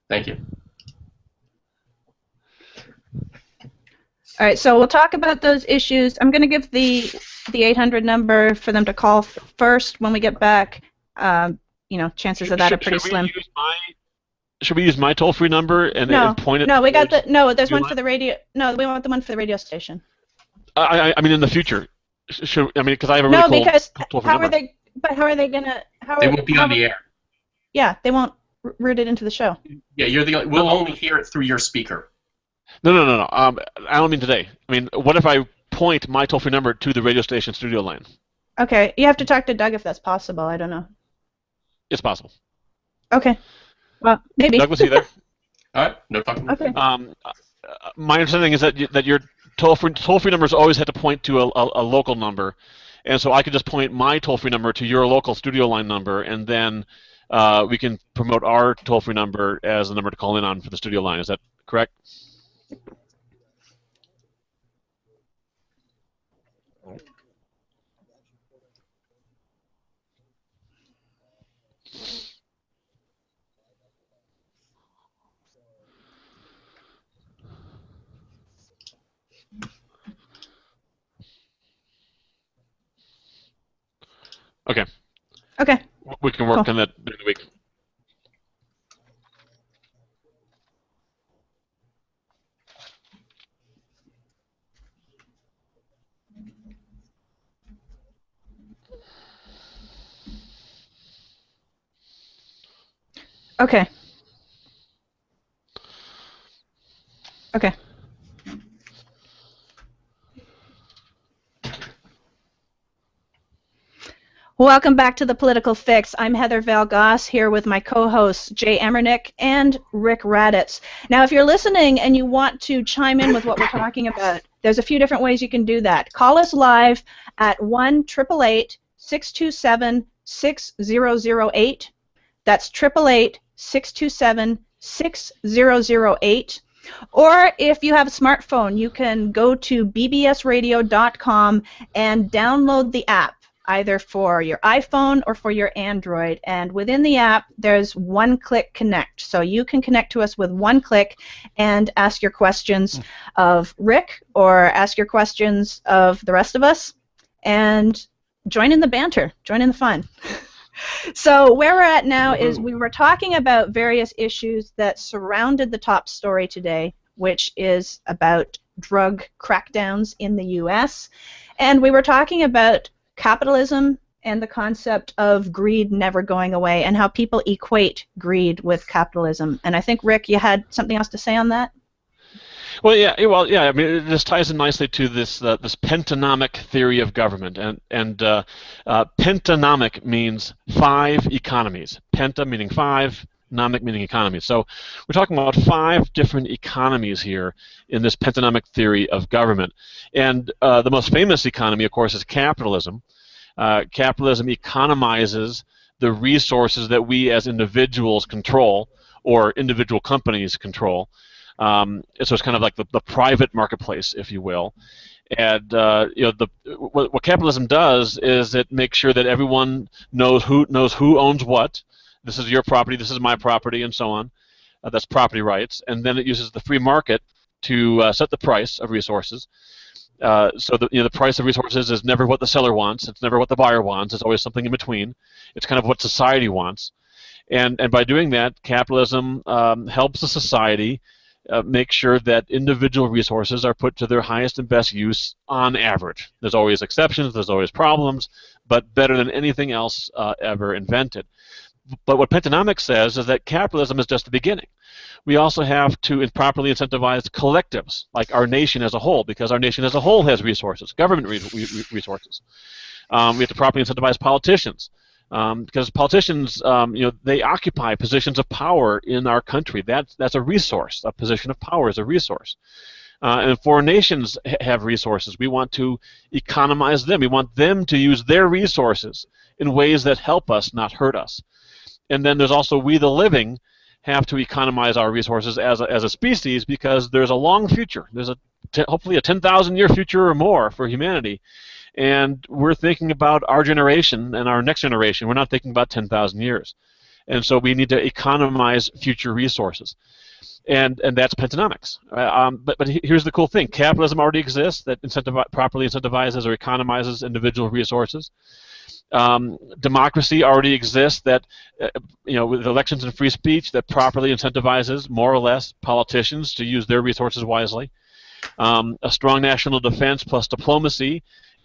[SPEAKER 2] Thank you.
[SPEAKER 3] All right, so we'll talk about those issues. I'm going to give the 800 number for them to call first when we get back. Chances of that are pretty slim.
[SPEAKER 1] Should we use my toll-free number and point it?
[SPEAKER 3] No, we got the There's one for the radio. No, we want the one for the radio station.
[SPEAKER 1] I mean, in the future, because I have a really cool toll-free number.
[SPEAKER 3] How are they gonna?
[SPEAKER 2] They won't be on the air.
[SPEAKER 3] Yeah, they won't route it into the show.
[SPEAKER 2] Yeah, we'll only hear it through your speaker.
[SPEAKER 1] No. I don't mean today. I mean, what if I point my toll-free number to the radio station studio line?
[SPEAKER 3] Okay, you have to talk to Doug if that's possible. I don't know.
[SPEAKER 1] It's possible.
[SPEAKER 3] Okay. Well, maybe.
[SPEAKER 1] Doug, was he there?
[SPEAKER 2] All right, no talking.
[SPEAKER 3] Okay.
[SPEAKER 1] My understanding is that your toll-free numbers always had to point to a local number, and so I could just point my toll-free number to your local studio line number, and then we can promote our toll-free number as the number to call in on for the studio line. Is that correct? Okay.
[SPEAKER 3] Okay.
[SPEAKER 1] We can work on that during the week.
[SPEAKER 3] Okay. Okay. Welcome back to The Political Fix. I'm Heather Valgoss here with my co-hosts Jay Emernick and Rick Raditz. Now, if you're listening and you want to chime in with what we're talking about, there's a few different ways you can do that. Call us live at 1-888-627-6008. That's 888-627-6008. Or if you have a smartphone, you can go to bbsradio.com and download the app, either for your iPhone or for your Android. And within the app, there's one-click connect. So you can connect to us with one click and ask your questions of Rick or ask your questions of the rest of us and join in the banter, join in the fun. So where we're at now is we were talking about various issues that surrounded the top story today, which is about drug crackdowns in the U.S. And we were talking about capitalism and the concept of greed never going away and how people equate greed with capitalism. And I think, Rick, you had something else to say on that?
[SPEAKER 1] Well, yeah. I mean, it just ties in nicely to this pentonomic theory of government, and pentonomic means 5 economies. Penta meaning 5, nomic meaning economy. So we're talking about 5 different economies here in this pentonomic theory of government. And the most famous economy, of course, is capitalism. Capitalism economizes the resources that we as individuals control or individual companies control. So it's kind of like the private marketplace, if you will. And what capitalism does is it makes sure that everyone knows who owns what. This is your property, this is my property, and so on. That's property rights. And then it uses the free market to set the price of resources. So the price of resources is never what the seller wants. It's never what the buyer wants. It's always something in between. It's kind of what society wants. And by doing that, capitalism helps the society make sure that individual resources are put to their highest and best use on average. There's always exceptions, there's always problems, but better than anything else ever invented. But what pentonomics says is that capitalism is just the beginning. We also have to properly incentivize collectives, like our nation as a whole, because our nation as a whole has resources, government resources. We have to properly incentivize politicians because politicians, they occupy positions of power in our country. That's a resource. A position of power is a resource. And foreign nations have resources. We want to economize them. We want them to use their resources in ways that help us, not hurt us. And then there's also we, the living, have to economize our resources as a species, because there's a long future. There's hopefully a 10,000-year future or more for humanity. And we're thinking about our generation and our next generation. We're not thinking about 10,000 years. And so we need to economize future resources. And that's pentonomics. But here's the cool thing. Capitalism already exists that properly incentivizes or economizes individual resources. Democracy already exists that, with elections and free speech, that properly incentivizes, more or less, politicians to use their resources wisely. A strong national defense plus diplomacy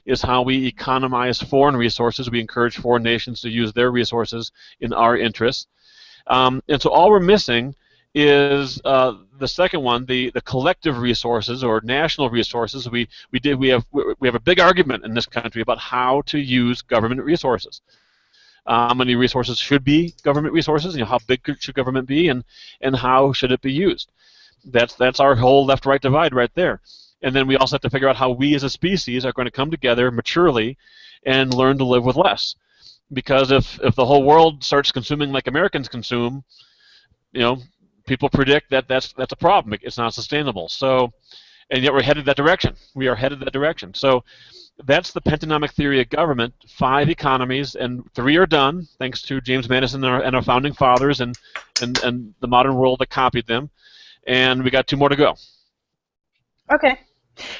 [SPEAKER 1] is how we economize foreign resources. We encourage foreign nations to use their resources in our interests. And so all we're missing is the second one, the collective resources or national resources. We have a big argument in this country about how to use government resources. How many resources should be government resources? How big should government be, and how should it be used? That's our whole left-right divide right there. And then we also have to figure out how we as a species are going to come together maturely and learn to live with less. Because if the whole world starts consuming like Americans consume, people predict that that's a problem. It's not sustainable. So, and yet we're headed that direction. We are headed that direction. So that's the pentonomic theory of government. 5 economies, and 3 are done, thanks to James Madison and our founding fathers and the modern world that copied them. And we got 2 more to go.
[SPEAKER 3] Okay.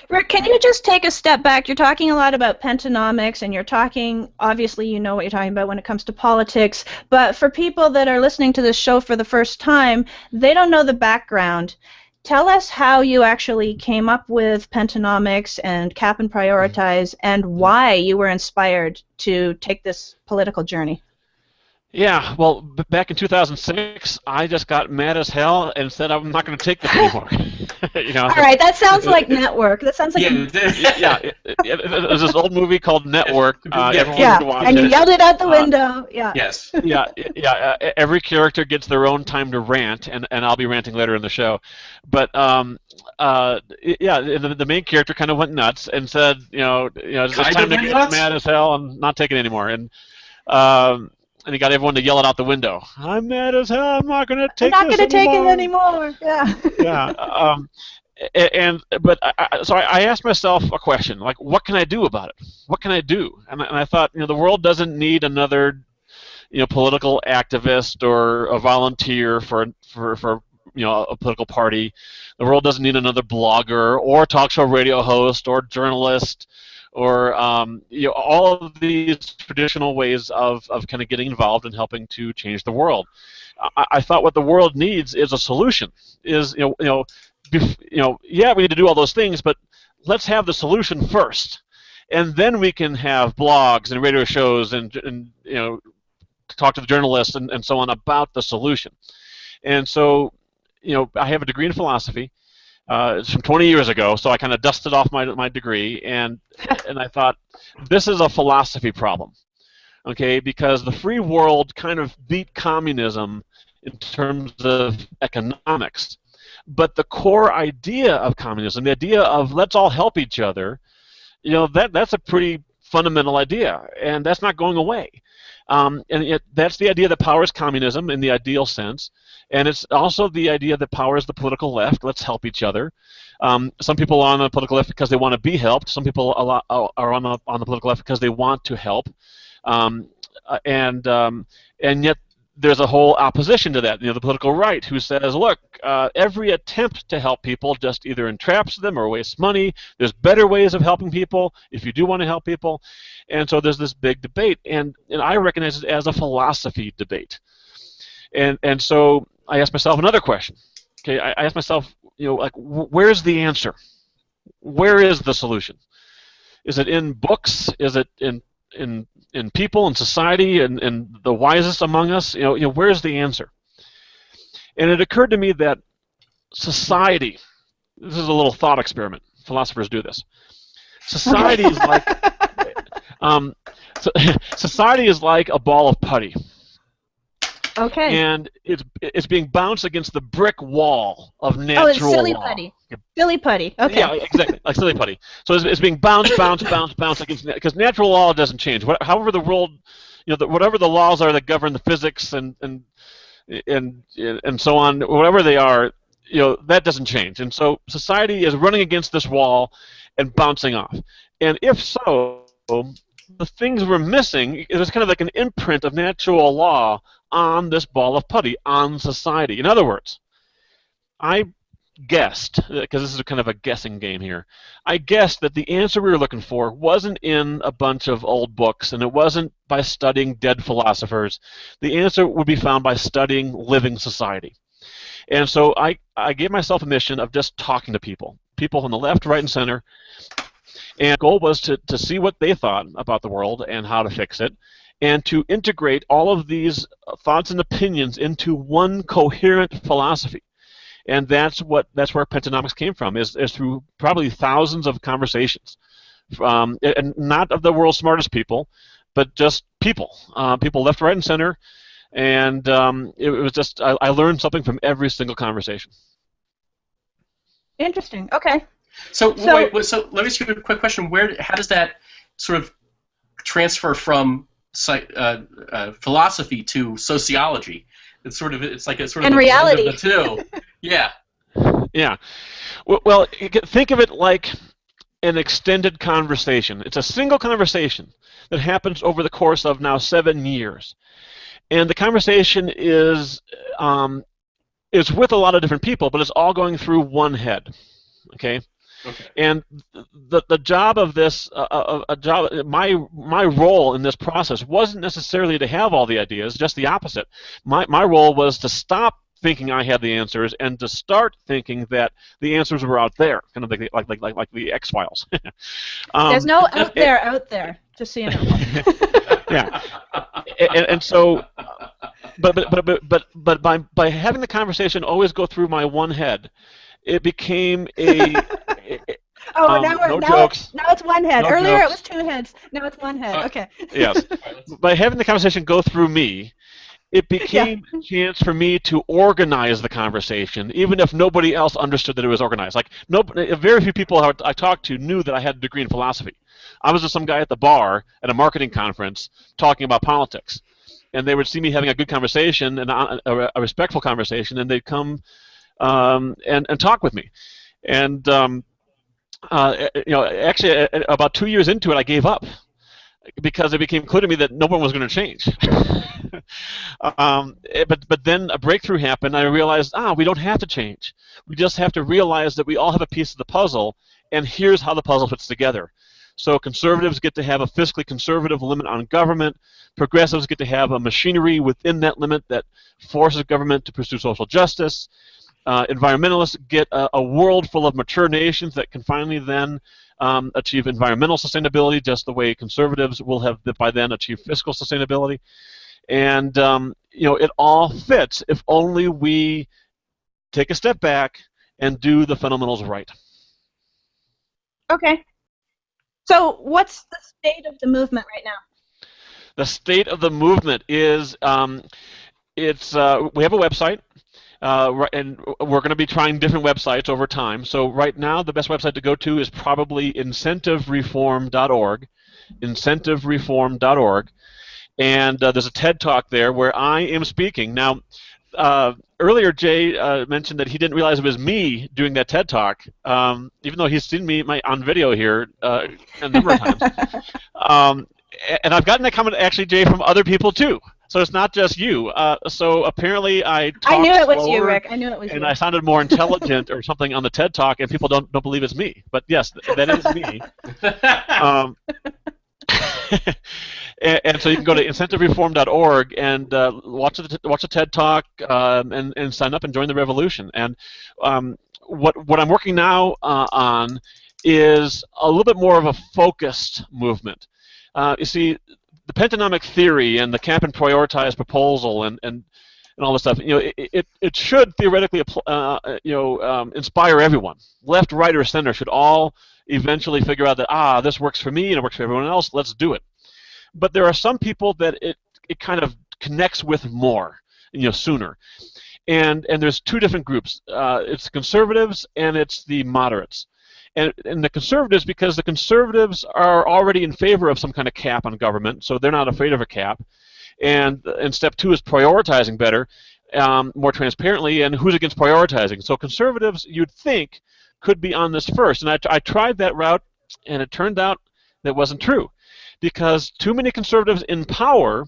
[SPEAKER 3] Rick, can you just take a step back? You're talking a lot about pentonomics, and you're talking, obviously you know what you're talking about when it comes to politics, but for people that are listening to this show for the first time, they don't know the background. Tell us how you actually came up with pentonomics and cap and prioritize, and why you were inspired to take this political journey.
[SPEAKER 1] Yeah, well, back in 2006, I just got mad as hell and said I'm not going to take this anymore.
[SPEAKER 3] All right, that sounds like Network. That sounds like
[SPEAKER 1] there's this old movie called Network.
[SPEAKER 3] And you yelled it out the window. Yeah.
[SPEAKER 2] Yes.
[SPEAKER 1] Every character gets their own time to rant, and I'll be ranting later in the show. But the main character kind of went nuts and said, it's time to get mad as hell and not take it anymore. And he got everyone to yell it out the window. I'm mad as hell. I'm not going to take this anymore. I'm not going to take it anymore. Yeah. So I asked myself a question, like, what can I do about it? What can I do? And I thought, the world doesn't need another, political activist or a volunteer for a political party. The world doesn't need another blogger or talk show radio host or journalist, or all of these traditional ways of kind of getting involved and helping to change the world. I thought what the world needs is a solution. We need to do all those things, but let's have the solution first, and then we can have blogs and radio shows and talk to the journalists and so on about the solution. And so, I have a degree in philosophy. It's from 20 years ago, so I kind of dusted off my degree, and I thought, this is a philosophy problem, okay? Because the free world kind of beat communism in terms of economics, but the core idea of communism, the idea of let's all help each other, that's a pretty fundamental idea, and that's not going away. That's the idea that powers communism in the ideal sense. And it's also the idea that powers the political left. Let's help each other. Some people are on the political left because they want to be helped. Some people are on the political left because they want to help. And yet there's a whole opposition to that. The political right, who says, look, every attempt to help people just either entraps them or wastes money. There's better ways of helping people if you do want to help people. And so there's this big debate, and I recognize it as a philosophy debate. And so I asked myself another question. Okay, I asked myself, where's the answer? Where is the solution? Is it in books? Is it in people, in society, and the wisest among us? Where's the answer? And it occurred to me that society. This is a little thought experiment. Philosophers do this. Society is like Um, so, society is like a ball of putty.
[SPEAKER 3] Okay.
[SPEAKER 1] And it's being bounced against the brick wall of natural
[SPEAKER 3] Oh, it's silly
[SPEAKER 1] law.
[SPEAKER 3] putty. Silly putty. Okay.
[SPEAKER 1] Yeah, exactly, like silly putty. So it's being bounced against, because natural law doesn't change. However, the world, whatever the laws are that govern the physics and so on, whatever they are, that doesn't change. And so society is running against this wall and bouncing off. And if so, the things we're missing is kind of like an imprint of natural law on this ball of putty, on society. In other words, I guessed, because this is kind of a guessing game here, I guessed that the answer we were looking for wasn't in a bunch of old books, and it wasn't by studying dead philosophers. The answer would be found by studying living society. And so I gave myself a mission of just talking to people on the left, right, and center. And the goal was to see what they thought about the world and how to fix it, and to integrate all of these thoughts and opinions into one coherent philosophy. And that's where Pentanomics came from, is through probably thousands of conversations, and not of the world's smartest people, but just people left, right, and center. And it was just, I learned something from every single conversation.
[SPEAKER 3] Interesting. Okay.
[SPEAKER 2] So let me ask you a quick question. How does that sort of transfer from philosophy to sociology? It's like a sort of a
[SPEAKER 3] reality.
[SPEAKER 2] blend of the two. Yeah.
[SPEAKER 1] Yeah. Well, think of it like an extended conversation. It's a single conversation that happens over the course of now 7 years, and the conversation is with a lot of different people, but it's all going through one head. Okay.
[SPEAKER 2] Okay.
[SPEAKER 1] And the job of this, my role in this process wasn't necessarily to have all the ideas, just the opposite. My role was to stop thinking I had the answers and to start thinking that the answers were out there, kind of like the X-Files.
[SPEAKER 3] There's no out there, just so you know.
[SPEAKER 1] Yeah, and so, but by having the conversation always go through my one head, it became a no jokes.
[SPEAKER 3] Now it's one head.
[SPEAKER 1] No
[SPEAKER 3] Earlier
[SPEAKER 1] jokes.
[SPEAKER 3] it was two heads. Now it's one head. Okay.
[SPEAKER 1] Yes. By having the conversation go through me, it became a chance for me to organize the conversation, even if nobody else understood that it was organized. Like, very few people I talked to knew that I had a degree in philosophy. I was just some guy at the bar at a marketing conference talking about politics, and they would see me having a good conversation and a respectful conversation, and they'd come and talk with me. And actually, about 2 years into it, I gave up because it became clear to me that no one was going to change. But then a breakthrough happened. I realized, we don't have to change. We just have to realize that we all have a piece of the puzzle, and here's how the puzzle fits together. So conservatives get to have a fiscally conservative limit on government. Progressives get to have a machinery within that limit that forces government to pursue social justice. Environmentalists get a world full of mature nations that can finally then achieve environmental sustainability, just the way conservatives will have by then achieved fiscal sustainability. And it all fits if only we take a step back and do the fundamentals right.
[SPEAKER 3] Okay. So what's the state of the movement right now?
[SPEAKER 1] The state of the movement is we have a website. And we're going to be trying different websites over time. So right now, the best website to go to is probably incentivereform.org, incentivereform.org, and there's a TED Talk there where I am speaking. Now, earlier Jay mentioned that he didn't realize it was me doing that TED Talk, even though he's seen me on video here a number of times. And I've gotten that comment, actually, Jay, from other people too. So it's not just you. So apparently I talked
[SPEAKER 3] I knew it was
[SPEAKER 1] slower,
[SPEAKER 3] you, Rick. I knew it was you.
[SPEAKER 1] And I sounded more intelligent or something on the TED Talk, and people don't believe it's me. But yes, that is me. And so you can go to incentivereform.org and watch the TED Talk and sign up and join the revolution. And what I'm working now on is a little bit more of a focused movement. You see, the Pentanomic theory and the cap and prioritize proposal and and all this stuff. It should theoretically inspire everyone. Left, right, or center should all eventually figure out that this works for me and it works for everyone else. Let's do it. But there are some people that it kind of connects with more, sooner. And there's two different groups. It's the conservatives and it's the moderates. And the conservatives, because the conservatives are already in favor of some kind of cap on government, so they're not afraid of a cap. And step two is prioritizing better, more transparently, and who's against prioritizing. So conservatives, you'd think, could be on this first. And I tried that route, and it turned out that wasn't true, because too many conservatives in power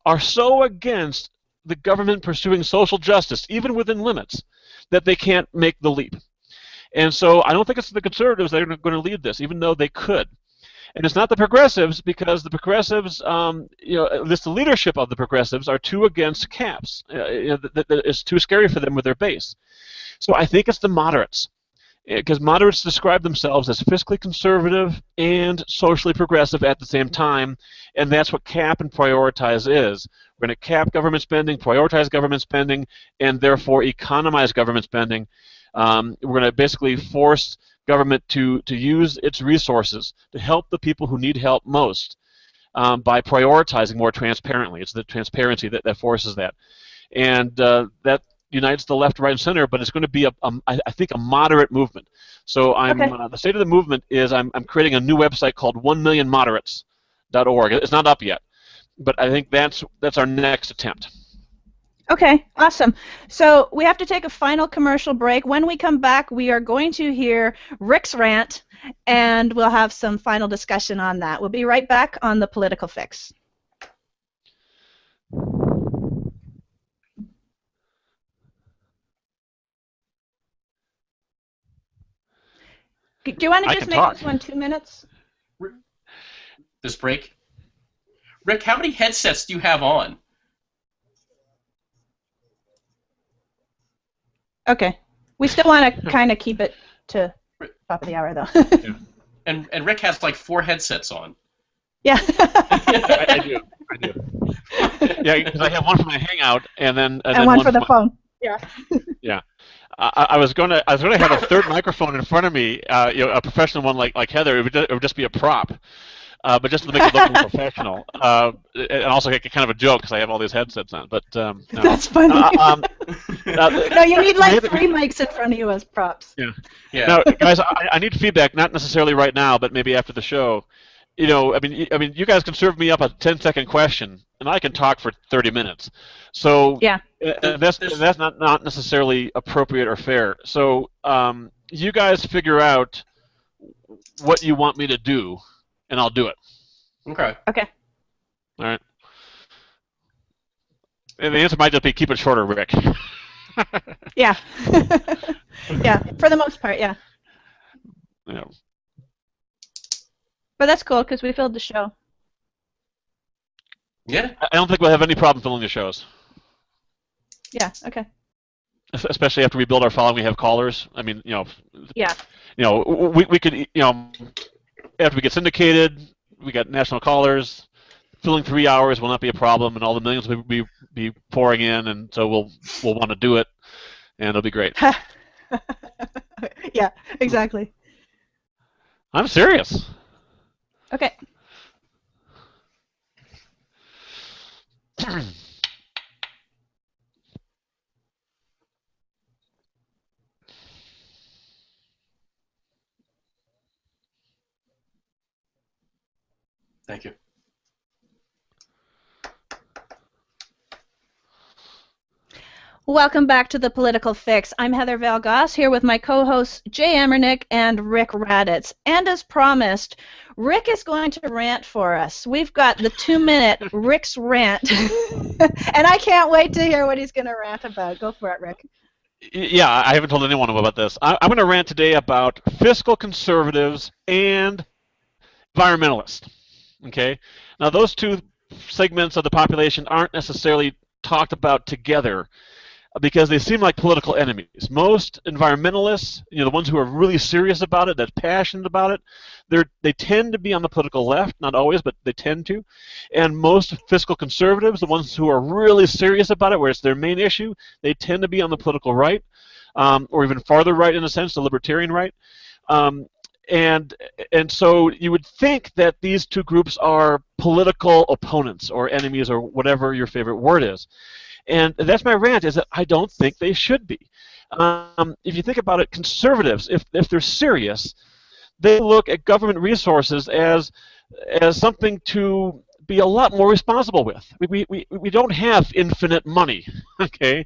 [SPEAKER 1] are so against the government pursuing social justice, even within limits, that they can't make the leap. And so I don't think it's the conservatives that are going to lead this, even though they could. And it's not the progressives, because the progressives, at least the leadership of the progressives, are too against caps. It's too scary for them with their base. So I think it's the moderates, because moderates describe themselves as fiscally conservative and socially progressive at the same time, and that's what cap and prioritize is. We're going to cap government spending, prioritize government spending, and therefore economize government spending. We're going to basically force government to use its resources to help the people who need help most by prioritizing more transparently. It's the transparency that forces that. And that unites the left, right, and center, but it's going to be, I think, a moderate movement. So the state of the movement is I'm creating a new website called 1millionmoderates.org. It's not up yet, but I think that's our next attempt.
[SPEAKER 3] Okay, awesome. So we have to take a final commercial break. When we come back, we are going to hear Rick's rant, and we'll have some final discussion on that. We'll be right back on The Political Fix. Do you want to just make this one 2 minutes?
[SPEAKER 2] This break? Rick, how many headsets do you have on?
[SPEAKER 3] Okay. We still want to kind of keep it to top of the hour, though.
[SPEAKER 2] Yeah. And Rick has like 4 headsets on.
[SPEAKER 3] Yeah.
[SPEAKER 1] I do. Yeah, because I have one for my Hangout, and then
[SPEAKER 3] one for the phone. Yeah.
[SPEAKER 1] Yeah. I was going to have a third microphone in front of me, a professional one like Heather. It would just be a prop. But just to make it look more professional, and also kind of a joke because I have all these headsets on. But no.
[SPEAKER 3] That's funny. No, you need like 3 mics in front of you as props.
[SPEAKER 1] Yeah. Now, guys, I need feedback, not necessarily right now, but maybe after the show. I mean, you guys can serve me up a 10-second question, and I can talk for 30 minutes. So
[SPEAKER 3] yeah,
[SPEAKER 1] that's not necessarily appropriate or fair. So you guys figure out what you want me to do, and I'll do it.
[SPEAKER 2] Okay.
[SPEAKER 3] Okay.
[SPEAKER 1] All right. And the answer might just be keep it shorter, Rick.
[SPEAKER 3] Yeah. Yeah, for the most part, yeah.
[SPEAKER 1] Yeah.
[SPEAKER 3] But that's cool because we filled the show.
[SPEAKER 2] Yeah.
[SPEAKER 1] I don't think we'll have any problem filling the shows.
[SPEAKER 3] Yeah. Okay.
[SPEAKER 1] Especially after we build our following, we have callers. I mean,
[SPEAKER 3] Yeah.
[SPEAKER 1] We could, after we get syndicated, we got national callers. Filling 3 hours will not be a problem, and all the millions will be pouring in, and so we'll want to do it, and it'll be great.
[SPEAKER 3] Yeah, exactly.
[SPEAKER 1] I'm serious.
[SPEAKER 3] Okay.
[SPEAKER 2] Thank you.
[SPEAKER 3] Welcome back to The Political Fix. I'm Heather Valgoss here with my co-hosts Jay Emernick and Rick Raditz. And as promised, Rick is going to rant for us. We've got the 2-minute Rick's rant. And I can't wait to hear what he's going to rant about. Go for it, Rick.
[SPEAKER 1] Yeah, I haven't told anyone about this. I'm going to rant today about fiscal conservatives and environmentalists. Okay? Now, those two segments of the population aren't necessarily talked about together. because they seem like political enemies. Most environmentalists, the ones who are really serious about it, that's passionate about it, they tend to be on the political left, not always, but they tend to. And most fiscal conservatives, the ones who are really serious about it, where it's their main issue, they tend to be on the political right, or even farther right in a sense, the libertarian right. And so you would think that these two groups are political opponents or enemies or whatever your favorite word is. And that's my rant, is that I don't think they should be. If you think about it, conservatives, if they're serious, they look at government resources as something to be a lot more responsible with. We don't have infinite money, okay?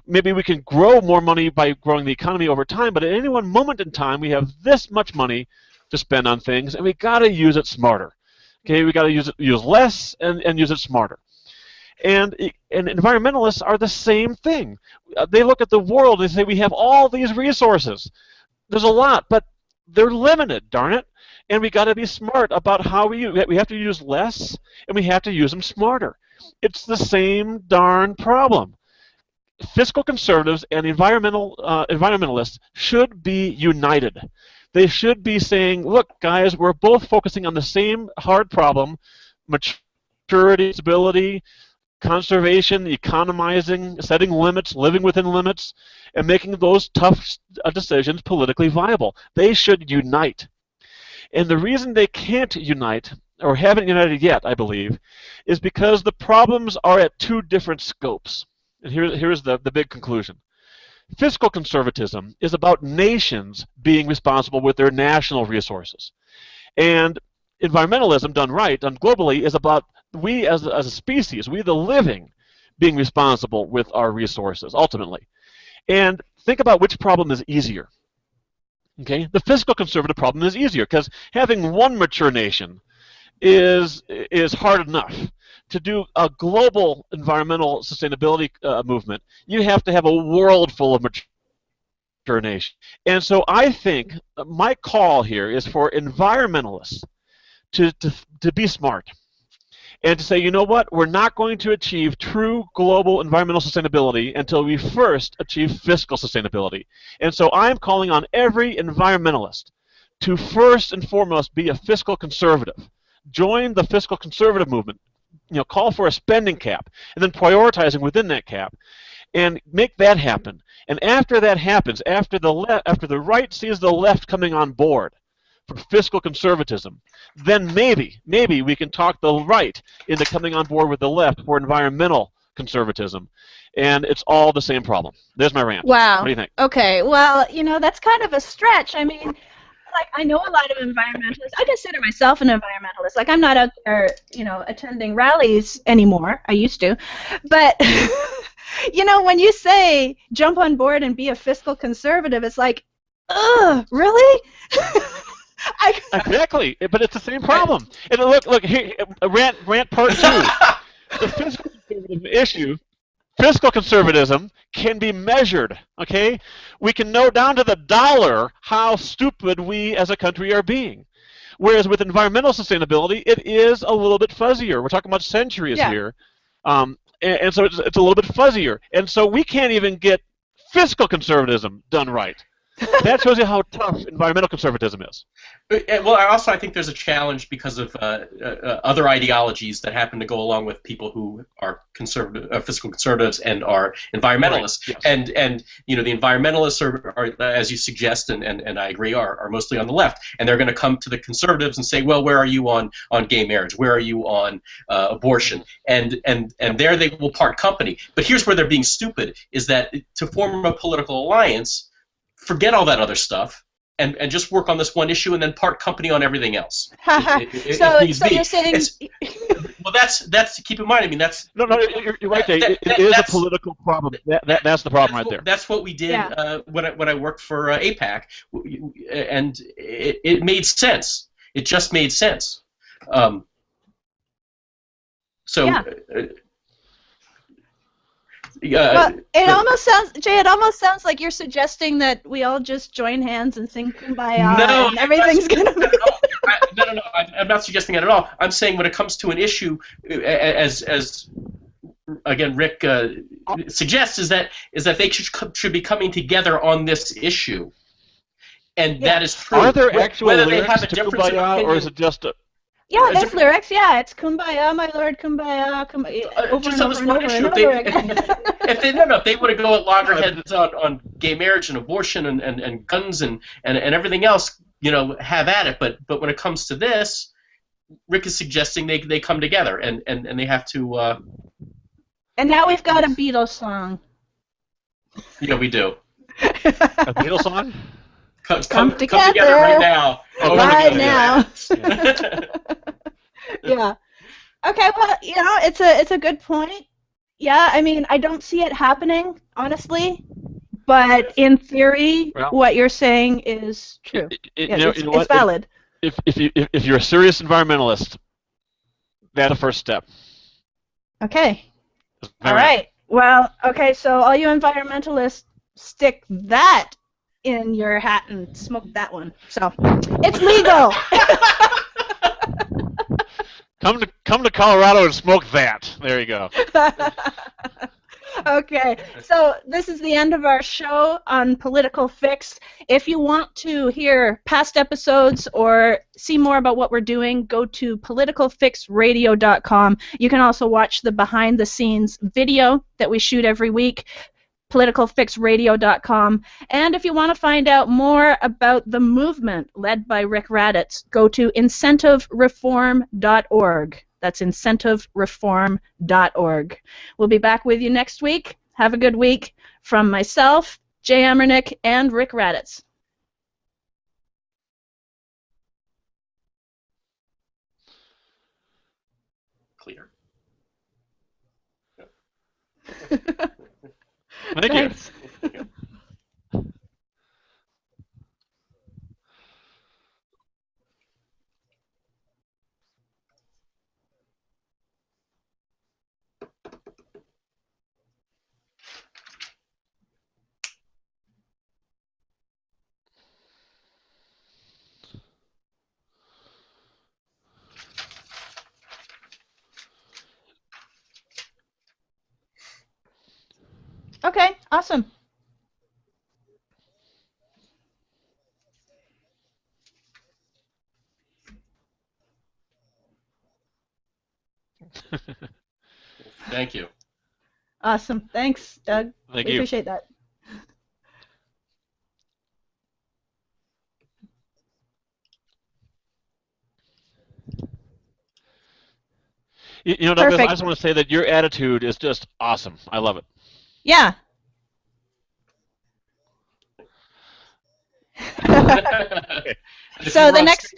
[SPEAKER 1] Maybe we can grow more money by growing the economy over time, but at any one moment in time, we have this much money to spend on things, and we got to use it smarter. Okay, we got to use less and use it smarter. And environmentalists are the same thing. They look at the world and say we have all these resources. There's a lot, but they're limited, darn it. And we got to be smart about how we have to use less, and we have to use them smarter. It's the same darn problem. Fiscal conservatives and environmentalists should be united. They should be saying, look, guys, we're both focusing on the same hard problem: maturity, stability, conservation, economizing, setting limits, living within limits, and making those tough decisions politically viable. They should unite. And the reason they can't unite, or haven't united yet, I believe, is because the problems are at two different scopes. And here's the big conclusion. Fiscal conservatism is about nations being responsible with their national resources. And environmentalism, done right, done globally, is about we as a species, we the living, being responsible with our resources, ultimately. And think about which problem is easier. Okay, the fiscal conservative problem is easier because having one mature nation is hard enough. To do a global environmental sustainability movement, you have to have a world full of mature nations. And so I think my call here is for environmentalists to be smart and to say, you know what, we're not going to achieve true global environmental sustainability until we first achieve fiscal sustainability. And so I'm calling on every environmentalist to first and foremost be a fiscal conservative. Join the fiscal conservative movement. Call for a spending cap, and then prioritizing within that cap, and make that happen. And after that happens, after the right sees the left coming on board for fiscal conservatism, then maybe we can talk the right into coming on board with the left for environmental conservatism. And it's all the same problem. There's my rant.
[SPEAKER 3] Wow.
[SPEAKER 1] What do you think?
[SPEAKER 3] Okay. Well, that's kind of a stretch. I mean, I know a lot of environmentalists. I consider myself an environmentalist. I'm not out there, attending rallies anymore. I used to. But, when you say jump on board and be a fiscal conservative, it's like, ugh, really?
[SPEAKER 1] Exactly, but it's the same problem. And look here, rant part 2. The fiscal conservative issue, fiscal conservatism, can be measured. Okay, we can know down to the dollar how stupid we as a country are being. Whereas with environmental sustainability, it is a little bit fuzzier. We're talking about centuries here, and so it's a little bit fuzzier. And so we can't even get fiscal conservatism done right. That shows you how tough environmental conservatism is.
[SPEAKER 2] Well, I think there's a challenge because of other ideologies that happen to go along with people who are fiscal conservatives and are environmentalists.
[SPEAKER 1] Right. Yes.
[SPEAKER 2] And the environmentalists are, as you suggest, and I agree, are mostly on the left, and they're going to come to the conservatives and say, well, where are you on gay marriage? Where are you on abortion? And there they will part company. But here's where they're being stupid: is that to form a political alliance, forget all that other stuff and just work on this one issue and then part company on everything else.
[SPEAKER 3] So you're saying...
[SPEAKER 2] Well, that's keep in mind. I mean, that's...
[SPEAKER 1] No, you're right, Dave. It is a political problem. That's the problem right there.
[SPEAKER 2] That's what we did when I worked for APAC, and it made sense. It just made sense.
[SPEAKER 3] Well, it almost sounds like you're suggesting that we all just join hands and sing Kumbaya and everything's going to be...
[SPEAKER 2] No, I'm not suggesting that at all. I'm saying when it comes to an issue, as again, Rick suggests is that they should be coming together on this issue, and that is true.
[SPEAKER 1] Are there actual
[SPEAKER 2] whether they
[SPEAKER 1] lyrics
[SPEAKER 2] have a
[SPEAKER 1] to
[SPEAKER 2] difference of
[SPEAKER 1] Kumbaya,
[SPEAKER 2] opinion,
[SPEAKER 1] or is it just a...
[SPEAKER 3] Yeah, there's lyrics. Yeah, it's Kumbaya, my lord, Kumbaya, Kumbaya, over
[SPEAKER 2] just
[SPEAKER 3] and
[SPEAKER 2] on
[SPEAKER 3] over
[SPEAKER 2] this
[SPEAKER 3] and
[SPEAKER 2] one
[SPEAKER 3] over and
[SPEAKER 2] issue,
[SPEAKER 3] over again.
[SPEAKER 2] if they want to go at loggerheads on gay marriage and abortion and guns and everything else, have at it. But when it comes to this, Rick is suggesting they come together and they have to.
[SPEAKER 3] And now we've got a Beatles song.
[SPEAKER 2] Yeah, we do.
[SPEAKER 1] A Beatles song?
[SPEAKER 3] Come together
[SPEAKER 2] right now.
[SPEAKER 1] Oh,
[SPEAKER 3] right
[SPEAKER 1] now.
[SPEAKER 3] Yeah. Okay, well, it's a good point. Yeah, I mean, I don't see it happening, honestly, but in theory, what you're saying is true. It's valid.
[SPEAKER 1] If you're a serious environmentalist, that's the first step.
[SPEAKER 3] Okay. All right. Well, okay, so all you environmentalists, stick that in your hat and smoke that one. So, it's legal.
[SPEAKER 1] Come to Colorado and smoke that. There you go.
[SPEAKER 3] Okay, so this is the end of our show on Political Fix. If you want to hear past episodes or see more about what we're doing, go to politicalfixradio.com. You can also watch the behind-the-scenes video that we shoot every week, politicalfixradio.com. And if you want to find out more about the movement led by Rick Raditz, go to incentivereform.org. That's incentivereform.org. We'll be back with you next week. Have a good week. From myself, Jay Emernick, and Rick Raditz.
[SPEAKER 2] Clear.
[SPEAKER 1] Thank you.
[SPEAKER 3] Okay, awesome.
[SPEAKER 2] Thank you.
[SPEAKER 3] Awesome. Thanks, Doug.
[SPEAKER 1] Thank
[SPEAKER 3] we
[SPEAKER 1] you.
[SPEAKER 3] Appreciate that.
[SPEAKER 1] Douglas,
[SPEAKER 3] Perfect.
[SPEAKER 1] I just want to say that your attitude is just awesome. I love it.
[SPEAKER 3] Yeah.
[SPEAKER 2] Okay.
[SPEAKER 3] So the next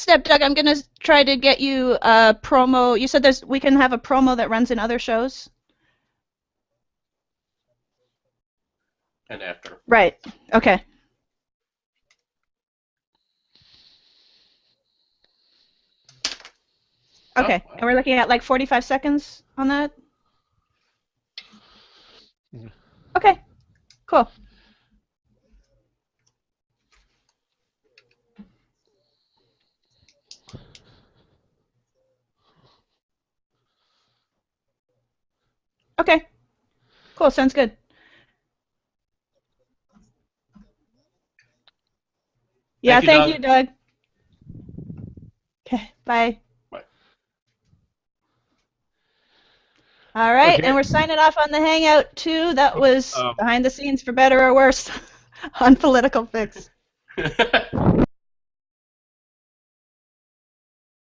[SPEAKER 3] step, Doug, I'm going to try to get you a promo. You said we can have a promo that runs in other shows?
[SPEAKER 2] And after.
[SPEAKER 3] Right. Okay. Okay. And we're looking at like 45 seconds on that? Okay. Cool. Okay. Cool. Sounds good. Yeah, thank you, Doug. Okay, bye.
[SPEAKER 2] Bye.
[SPEAKER 3] All right,
[SPEAKER 1] Okay.
[SPEAKER 3] and we're signing off on the Hangout, too. That was behind the scenes, for better or worse, on Political Fix.